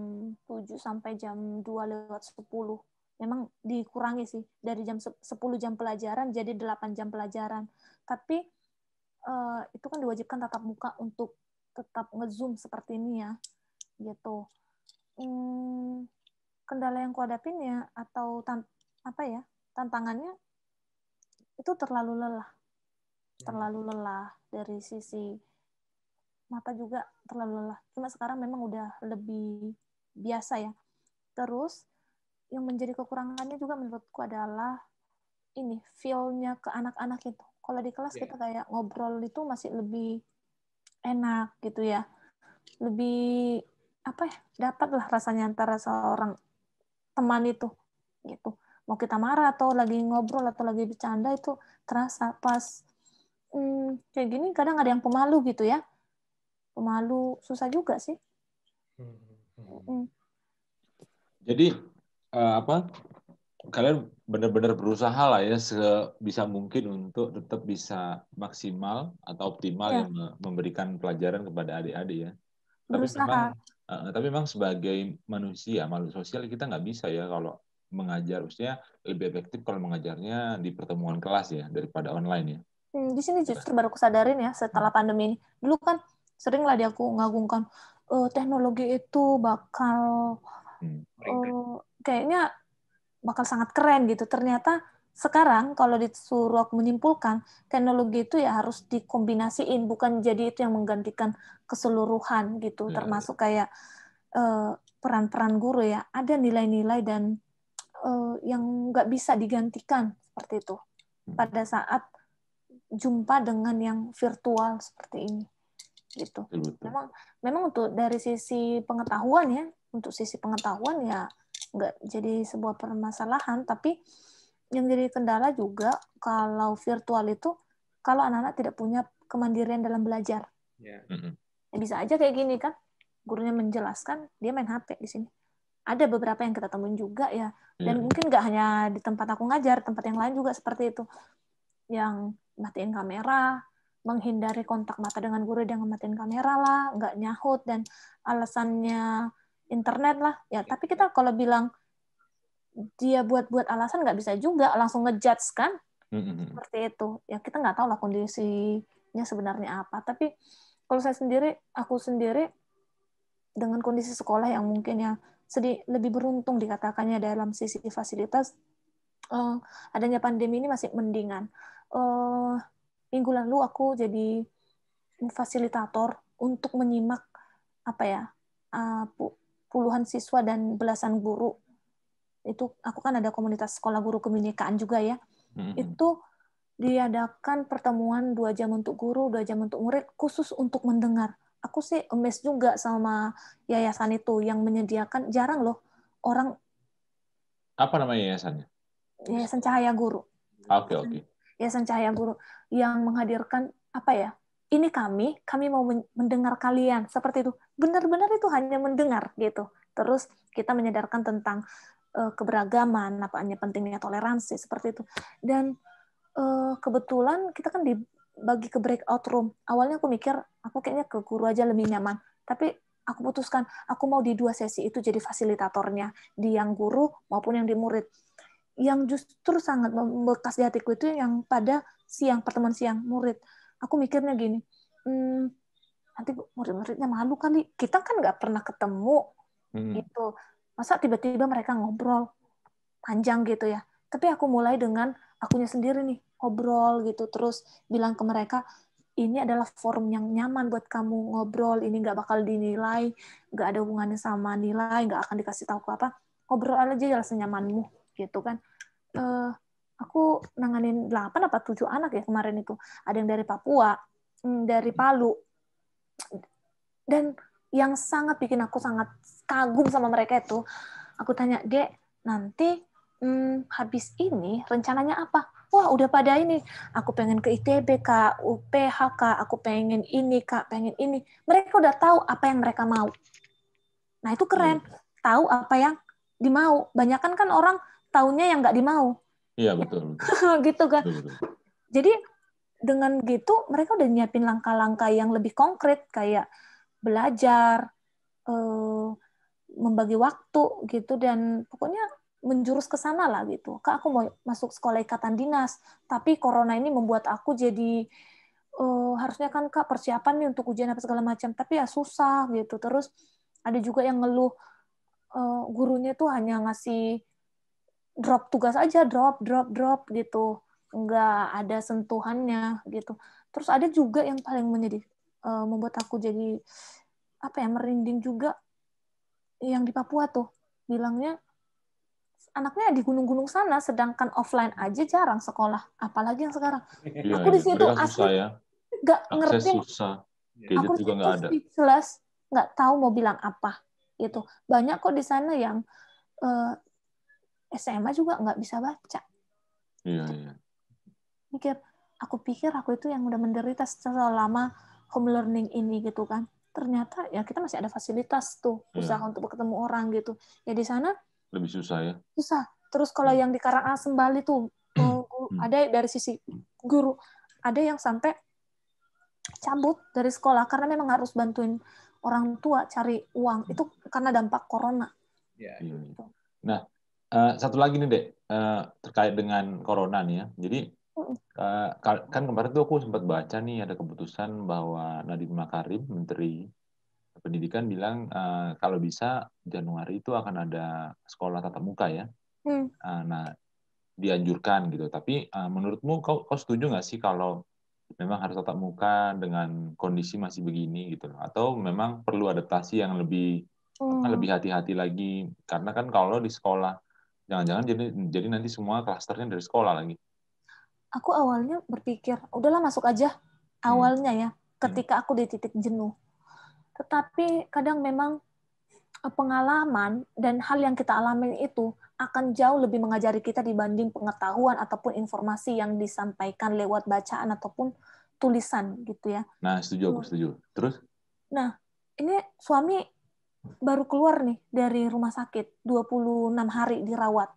7 sampai jam 2:10. Memang dikurangi sih dari jam 10 jam pelajaran jadi 8 jam pelajaran. Tapi itu kan diwajibkan tatap muka untuk tetap nge-zoom seperti ini ya. Gitu. Kendala yang kuhadapin ya atau tantangannya itu terlalu lelah dari sisi mata juga terlalu lelah. Cuma sekarang memang udah lebih biasa ya. Terus yang menjadi kekurangannya juga menurutku adalah ini feel-nya ke anak-anak itu. Kalau di kelas kita kayak ngobrol itu masih lebih enak gitu ya. Lebih dapatlah rasanya antara seorang teman itu gitu. Mau kita marah atau lagi ngobrol atau lagi bercanda itu terasa. Pas kayak gini kadang ada yang pemalu gitu ya. Pemalu, susah juga sih. Jadi kalian benar-benar berusaha lah ya sebisa mungkin untuk tetap bisa maksimal atau optimal yang memberikan pelajaran kepada adik-adik ya. Berusaha. Tapi memang sebagai manusia, makhluk sosial kita nggak bisa ya kalau mengajar. Maksudnya lebih efektif kalau mengajarnya di pertemuan kelas ya daripada online ya. Di sini justru baru kesadarin ya setelah pandemi ini. Dulu kan sering lah aku ngagungkan teknologi itu bakal kayaknya bakal sangat keren gitu. Ternyata sekarang kalau disuruh aku menyimpulkan, teknologi itu ya harus dikombinasiin, bukan jadi itu yang menggantikan keseluruhan gitu. Termasuk kayak peran-peran guru ya. Ada nilai-nilai dan yang nggak bisa digantikan seperti itu pada saat jumpa dengan yang virtual seperti ini gitu. Memang untuk dari sisi pengetahuan ya, nggak jadi sebuah permasalahan, tapi yang jadi kendala juga kalau virtual itu kalau anak-anak tidak punya kemandirian dalam belajar. Ya, bisa aja kayak gini kan, gurunya menjelaskan, dia main HP di sini. Ada beberapa yang kita temuin juga ya, dan mungkin nggak hanya di tempat aku ngajar, tempat yang lain juga seperti itu, yang matiin kamera, menghindari kontak mata dengan guru, dia ngematiin kamera lah, nggak nyahut, dan alasannya internet lah. Ya, tapi kita kalau bilang dia buat alasan nggak bisa juga langsung ngejudge kan. Seperti itu. Ya kita nggak tahu lah kondisinya sebenarnya apa. Tapi kalau aku sendiri dengan kondisi sekolah yang mungkin yang lebih beruntung dikatakannya dalam sisi fasilitas, adanya pandemi ini masih mendingan. Minggu lalu aku jadi fasilitator untuk menyimak puluhan siswa dan belasan guru. Itu aku kan ada komunitas sekolah guru kebinekaan juga ya. Itu diadakan pertemuan 2 jam untuk guru, 2 jam untuk murid, khusus untuk mendengar. Aku sih amazed juga sama yayasan itu yang menyediakan, jarang loh orang. Apa namanya yayasannya? Yayasan Cahaya Guru. Oke. Yayasan Cahaya Guru yang menghadirkan ini kami mau mendengar kalian, seperti itu. Benar-benar itu hanya mendengar gitu. Terus kita menyadarkan tentang keberagaman, pentingnya toleransi, seperti itu. Dan kebetulan kita kan dibagi ke breakout room. Awalnya aku mikir, aku kayaknya ke guru aja lebih nyaman. Tapi aku putuskan, aku mau di 2 sesi itu jadi fasilitatornya, di yang guru maupun yang di murid. Yang justru sangat membekas di hatiku itu yang pada pertemuan siang murid. Aku mikirnya gini, nanti murid-muridnya malu kali. Kita kan nggak pernah ketemu, gitu. Masa tiba-tiba mereka ngobrol panjang gitu ya. Tapi aku mulai dengan akunya sendiri nih, ngobrol gitu. Terus bilang ke mereka, ini adalah forum yang nyaman buat kamu ngobrol. Ini nggak bakal dinilai, nggak ada hubungannya sama nilai, nggak akan dikasih tahu apa. Ngobrol aja jelas senyamanmu, gitu kan. Aku nanganin 8 apa 7 anak ya kemarin itu. Ada yang dari Papua, dari Palu. Dan yang sangat bikin aku sangat kagum sama mereka itu, aku tanya, Dek, nanti habis ini rencananya apa? Wah, udah pada ini. Aku pengen ke ITB, Kak, UPH, Kak. Aku pengen ini, Kak, pengen ini. Mereka udah tahu apa yang mereka mau. Nah, itu keren. Tahu apa yang dimau. Banyakan kan orang taunya yang nggak dimau. Iya, betul. Gitu kan. Betul. Jadi dengan gitu mereka udah nyiapin langkah-langkah yang lebih konkret, kayak belajar, membagi waktu gitu, dan pokoknya menjurus ke sana lah gitu. Kak, aku mau masuk sekolah ikatan dinas, tapi corona ini membuat aku jadi harusnya kan Kak persiapan nih untuk ujian apa segala macam, tapi ya susah gitu. Terus ada juga yang ngeluh gurunya tuh hanya ngasih drop tugas aja, drop gitu, nggak ada sentuhannya gitu. Terus ada juga yang paling membuat aku jadi merinding juga, yang di Papua tuh bilangnya anaknya di gunung-gunung sana, sedangkan offline aja jarang sekolah, apalagi yang sekarang. Iya, Aku di situ asli nggak ngerti, susah. Aku juga nggak ada. Speechless, nggak tahu mau bilang apa gitu. Banyak kok di sana yang SMA juga nggak bisa baca. Iya. Aku pikir aku itu yang udah menderita selama home learning ini gitu kan. Ternyata ya kita masih ada fasilitas tuh, usaha untuk bertemu orang gitu. Ya di sana lebih susah ya. Susah. Terus kalau yang di Karangasem Bali tuh ada dari sisi guru, ada yang sampai cabut dari sekolah karena memang harus bantuin orang tua cari uang. Itu karena dampak corona. Nah, satu lagi nih Dek, terkait dengan corona nih ya. Jadi kan kemarin tuh aku sempat baca nih ada keputusan bahwa Nadiem Makarim, Menteri Pendidikan, bilang kalau bisa Januari itu akan ada sekolah tatap muka ya. Nah, dianjurkan gitu. Tapi menurutmu kau setuju nggak sih kalau memang harus tatap muka dengan kondisi masih begini gitu, atau memang perlu adaptasi yang lebih hati-hati lagi, karena kan kalau di sekolah jangan-jangan jadi nanti semua klasternya dari sekolah lagi. Aku awalnya berpikir udahlah masuk aja awalnya ya, ketika aku di titik jenuh. Tetapi kadang memang pengalaman dan hal yang kita alami itu akan jauh lebih mengajari kita dibanding pengetahuan ataupun informasi yang disampaikan lewat bacaan ataupun tulisan gitu ya. Nah, setuju. Terus? Nah, ini suami baru keluar nih dari rumah sakit, 26 hari dirawat.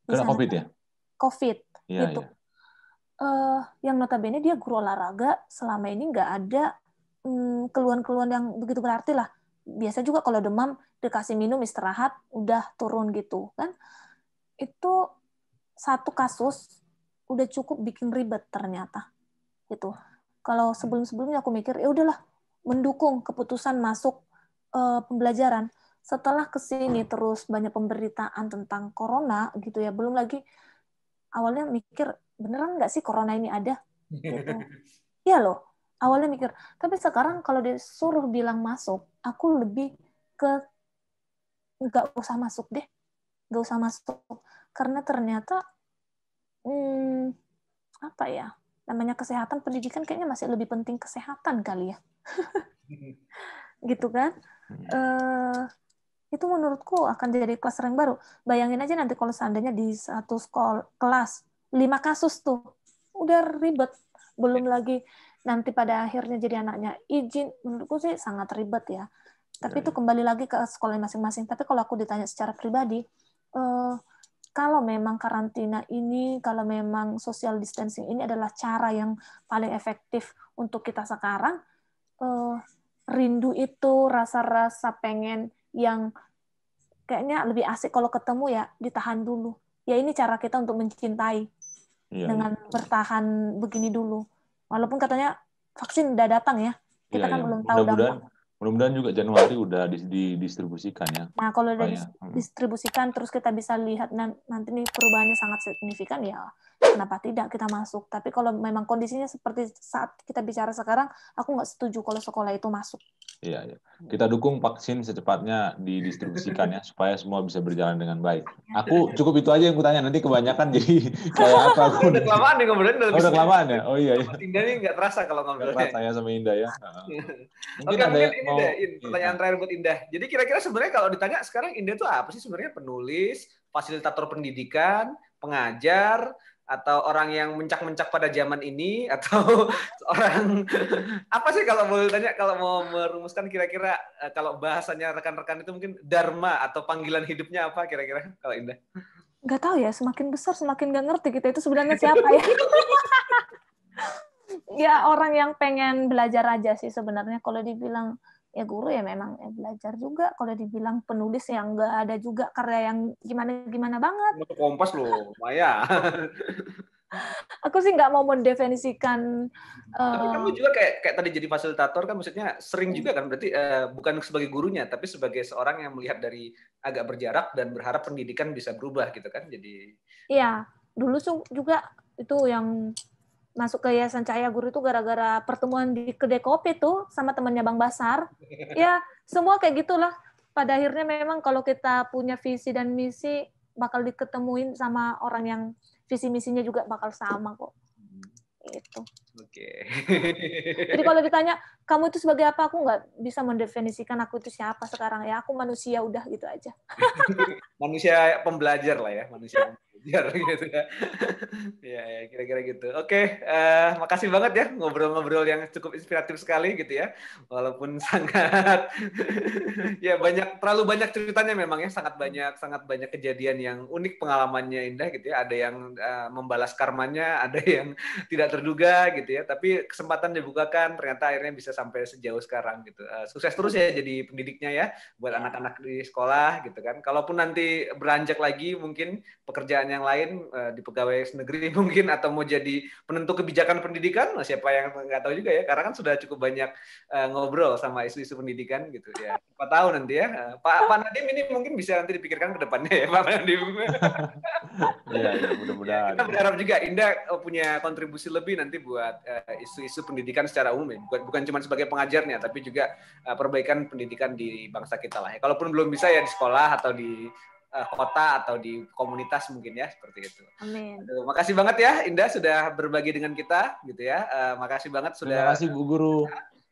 Kena COVID ya? COVID, ya, gitu. Ya. Yang notabene dia guru olahraga, selama ini nggak ada keluhan-keluhan yang begitu berarti lah. Biasa juga kalau demam dikasih minum istirahat udah turun gitu kan. Itu satu kasus udah cukup bikin ribet ternyata gitu. Kalau sebelum-sebelumnya aku mikir ya udahlah mendukung keputusan masuk pembelajaran. Setelah kesini terus banyak pemberitaan tentang corona gitu ya, belum lagi awalnya mikir beneran nggak sih corona ini ada gitu. Iya loh, awalnya mikir. Tapi sekarang kalau disuruh bilang masuk, aku lebih ke nggak usah masuk deh, nggak usah masuk karena ternyata apa ya, namanya kesehatan pendidikan kayaknya masih lebih penting kesehatan kali ya. Gitu kan. Itu menurutku akan jadi kluster yang baru. Bayangin aja nanti kalau seandainya di satu kelas 5 kasus tuh, udah ribet. Belum lagi nanti pada akhirnya jadi anaknya izin, menurutku sih sangat ribet ya. Tapi itu kembali lagi ke sekolah masing-masing. Tapi kalau aku ditanya secara pribadi, kalau memang karantina ini, kalau memang social distancing ini adalah cara yang paling efektif untuk kita sekarang, rindu itu, rasa-rasa pengen yang kayaknya lebih asik kalau ketemu ya ditahan dulu. Ya ini cara kita untuk mencintai dengan bertahan begini dulu. Walaupun katanya vaksin udah datang ya, kita kan belum tahu dampak. Mudah-mudahan juga Januari udah didistribusikan ya. Nah kalau udah didistribusikan terus kita bisa lihat nanti nih perubahannya sangat signifikan ya kenapa tidak kita masuk. Tapi kalau memang kondisinya seperti saat kita bicara sekarang, aku nggak setuju kalau sekolah itu masuk. Iya. Kita dukung vaksin secepatnya didistribusikan ya, supaya semua bisa berjalan dengan baik. Aku cukup itu aja yang kutanya, nanti kebanyakan jadi kayak apa. Aku udah kelamaan nih ngobrolnya. Udah kelamaan ya? Oh iya. Mas Indah nih nggak terasa kalau ngobrolnya. Nggak terasa ya sama Indah ya. Mungkin ini deh, pertanyaan terakhir buat Indah. Jadi kira-kira sebenarnya kalau ditanya sekarang Indah tuh apa sih sebenarnya? Penulis, fasilitator pendidikan, pengajar, atau orang yang mencak-mencak pada zaman ini, atau orang apa sih kalau boleh tanya, kalau mau merumuskan kira-kira kalau bahasanya rekan-rekan itu mungkin dharma atau panggilan hidupnya apa kira-kira kalau Indah? Nggak tahu ya, semakin besar semakin nggak ngerti kita itu sebenarnya siapa ya. Ya orang yang pengen belajar aja sih sebenarnya. Kalau dibilang ya guru ya memang ya belajar juga. Kalau dibilang penulis ya nggak ada juga karya yang gimana-gimana banget. Kompas loh, Maya. Aku sih nggak mau mendefinisikan. Tapi kamu juga kayak tadi jadi fasilitator kan, maksudnya sering juga kan, berarti bukan sebagai gurunya, tapi sebagai seorang yang melihat dari agak berjarak dan berharap pendidikan bisa berubah gitu kan. Jadi. Iya, dulu juga itu yang masuk ke Yayasan Cahaya Guru itu gara-gara pertemuan di kedai kopi tuh sama temannya Bang Basar. Ya, semua kayak gitulah. Pada akhirnya memang kalau kita punya visi dan misi bakal diketemuin sama orang yang visi misinya juga bakal sama kok. Gitu. Oke. Jadi kalau ditanya kamu itu sebagai apa, aku nggak bisa mendefinisikan aku itu siapa sekarang ya. Aku manusia udah gitu aja. Manusia pembelajar lah ya, manusia pembelajar gitu ya. Ya, kira-kira gitu. Oke, makasih banget ya ngobrol-ngobrol yang cukup inspiratif sekali gitu ya. Walaupun sangat ya terlalu banyak ceritanya memang ya, sangat banyak kejadian yang unik, pengalamannya Indah gitu ya. Ada yang membalas karmanya, ada yang tidak terduga gitu ya. Tapi kesempatan dibukakan, ternyata akhirnya bisa sampai sejauh sekarang gitu. Sukses terus ya jadi pendidiknya ya buat anak-anak di sekolah gitu kan. Kalaupun nanti beranjak lagi mungkin pekerjaan yang lain di pegawai negeri mungkin, atau mau jadi penentu kebijakan pendidikan, siapa yang nggak tahu juga ya, karena kan sudah cukup banyak ngobrol sama isu-isu pendidikan gitu ya. Siapa tahu nanti ya Pak Nadiem ini mungkin bisa nanti dipikirkan ke depannya ya Pak Nadiem. Iya, mudah-mudahan. Kita berharap juga Indah punya kontribusi lebih nanti buat isu-isu pendidikan secara umum ya. Bukan cuma sebagai pengajarnya, tapi juga perbaikan pendidikan di bangsa kita lah ya. Kalaupun belum bisa ya di sekolah atau di kota atau di komunitas mungkin ya, seperti itu. Amin. Aduh, makasih banget ya Indah sudah berbagi dengan kita gitu ya. Makasih banget sudah. Terima kasih Bu Guru.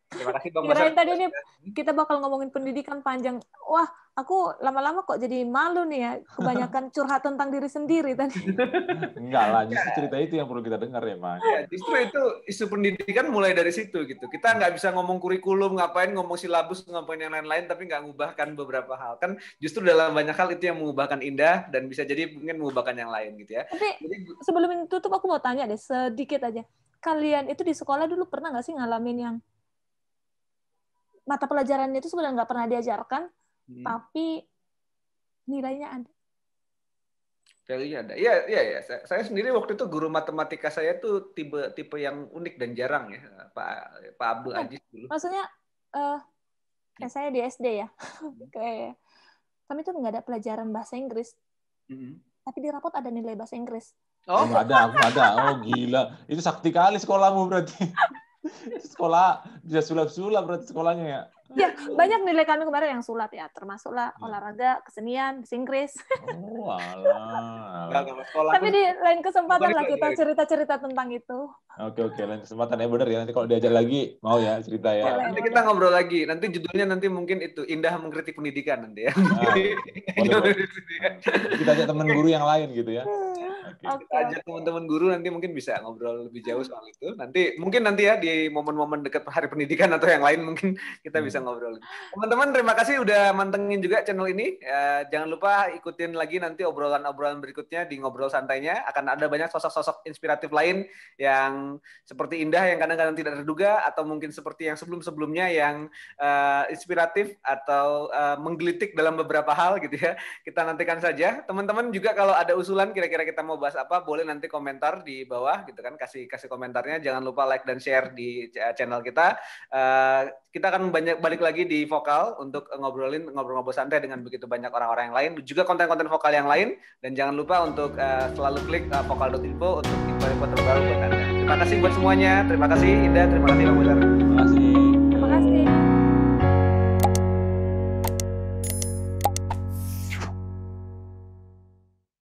Terima kasih Bang Basar. Kirain tadi ini kita bakal ngomongin pendidikan panjang. Wah, aku lama-lama kok jadi malu nih ya. Kebanyakan curhat tentang diri sendiri tadi. Enggak lah, justru cerita itu yang perlu kita dengar ya, Mas. Ya, justru itu isu pendidikan mulai dari situ gitu. Kita nggak bisa ngomong kurikulum, ngomong silabus, ngapain yang lain-lain, tapi nggak mengubahkan beberapa hal. Kan justru dalam banyak hal itu yang mengubahkan Indah dan bisa jadi mungkin mengubahkan yang lain gitu ya. Tapi sebelum tutup aku mau tanya deh sedikit aja. Kalian itu di sekolah dulu pernah nggak sih ngalamin yang mata pelajarannya itu sebenarnya nggak pernah diajarkan, tapi nilainya ada? Value-nya ada. Iya, iya, ya. Saya sendiri waktu itu guru matematika saya tuh tipe yang unik dan jarang ya, Pak Abdul Aziz dulu. Maksudnya kayak saya di SD ya, kayak kami tuh nggak ada pelajaran bahasa Inggris, tapi di rapot ada nilai bahasa Inggris. Oh, nggak ada, aku nggak ada. Oh, gila. Itu sakti kali sekolahmu berarti. Sekolah bisa sulap-sulap berarti sekolahnya ya. Ya, banyak nilai kami kemarin yang sulap ya, termasuklah olahraga, kesenian, bahasa Inggris. Oh, alah. Tapi di lain kesempatan lah kita cerita-cerita tentang itu. Oke, lain kesempatan ya, bener ya. Nanti kalau diajak lagi mau ya cerita ya. Nanti kita ngobrol lagi. Nanti judulnya nanti mungkin itu Indah Mengkritik Pendidikan nanti ya. Kita ajak teman guru yang lain gitu ya. Kita ajak teman-teman guru nanti mungkin bisa ngobrol lebih jauh soal itu. Nanti ya di momen-momen dekat Hari Pendidikan atau yang lain mungkin kita bisa ngobrol. Teman-teman, terima kasih udah mantengin juga channel ini. Jangan lupa ikutin lagi nanti obrolan-obrolan berikutnya di Ngobrol Santainya. Akan ada banyak sosok-sosok inspiratif lain yang seperti Indah yang kadang-kadang tidak terduga, atau mungkin seperti yang sebelum-sebelumnya yang inspiratif atau menggelitik dalam beberapa hal gitu ya. Kita nantikan saja. Teman-teman juga kalau ada usulan kira-kira kita mau bahas apa, boleh nanti komentar di bawah gitu kan, kasih komentarnya. Jangan lupa like dan share di channel kita. Kita akan balik lagi di Vokal untuk ngobrol-ngobrol santai dengan begitu banyak orang-orang yang lain, juga konten-konten Vokal yang lain. Dan jangan lupa untuk selalu klik vokal.info untuk info-info terbaru buat Anda. Terima kasih buat semuanya. Terima kasih Indah, terima kasih Bang Bazar. Terima kasih.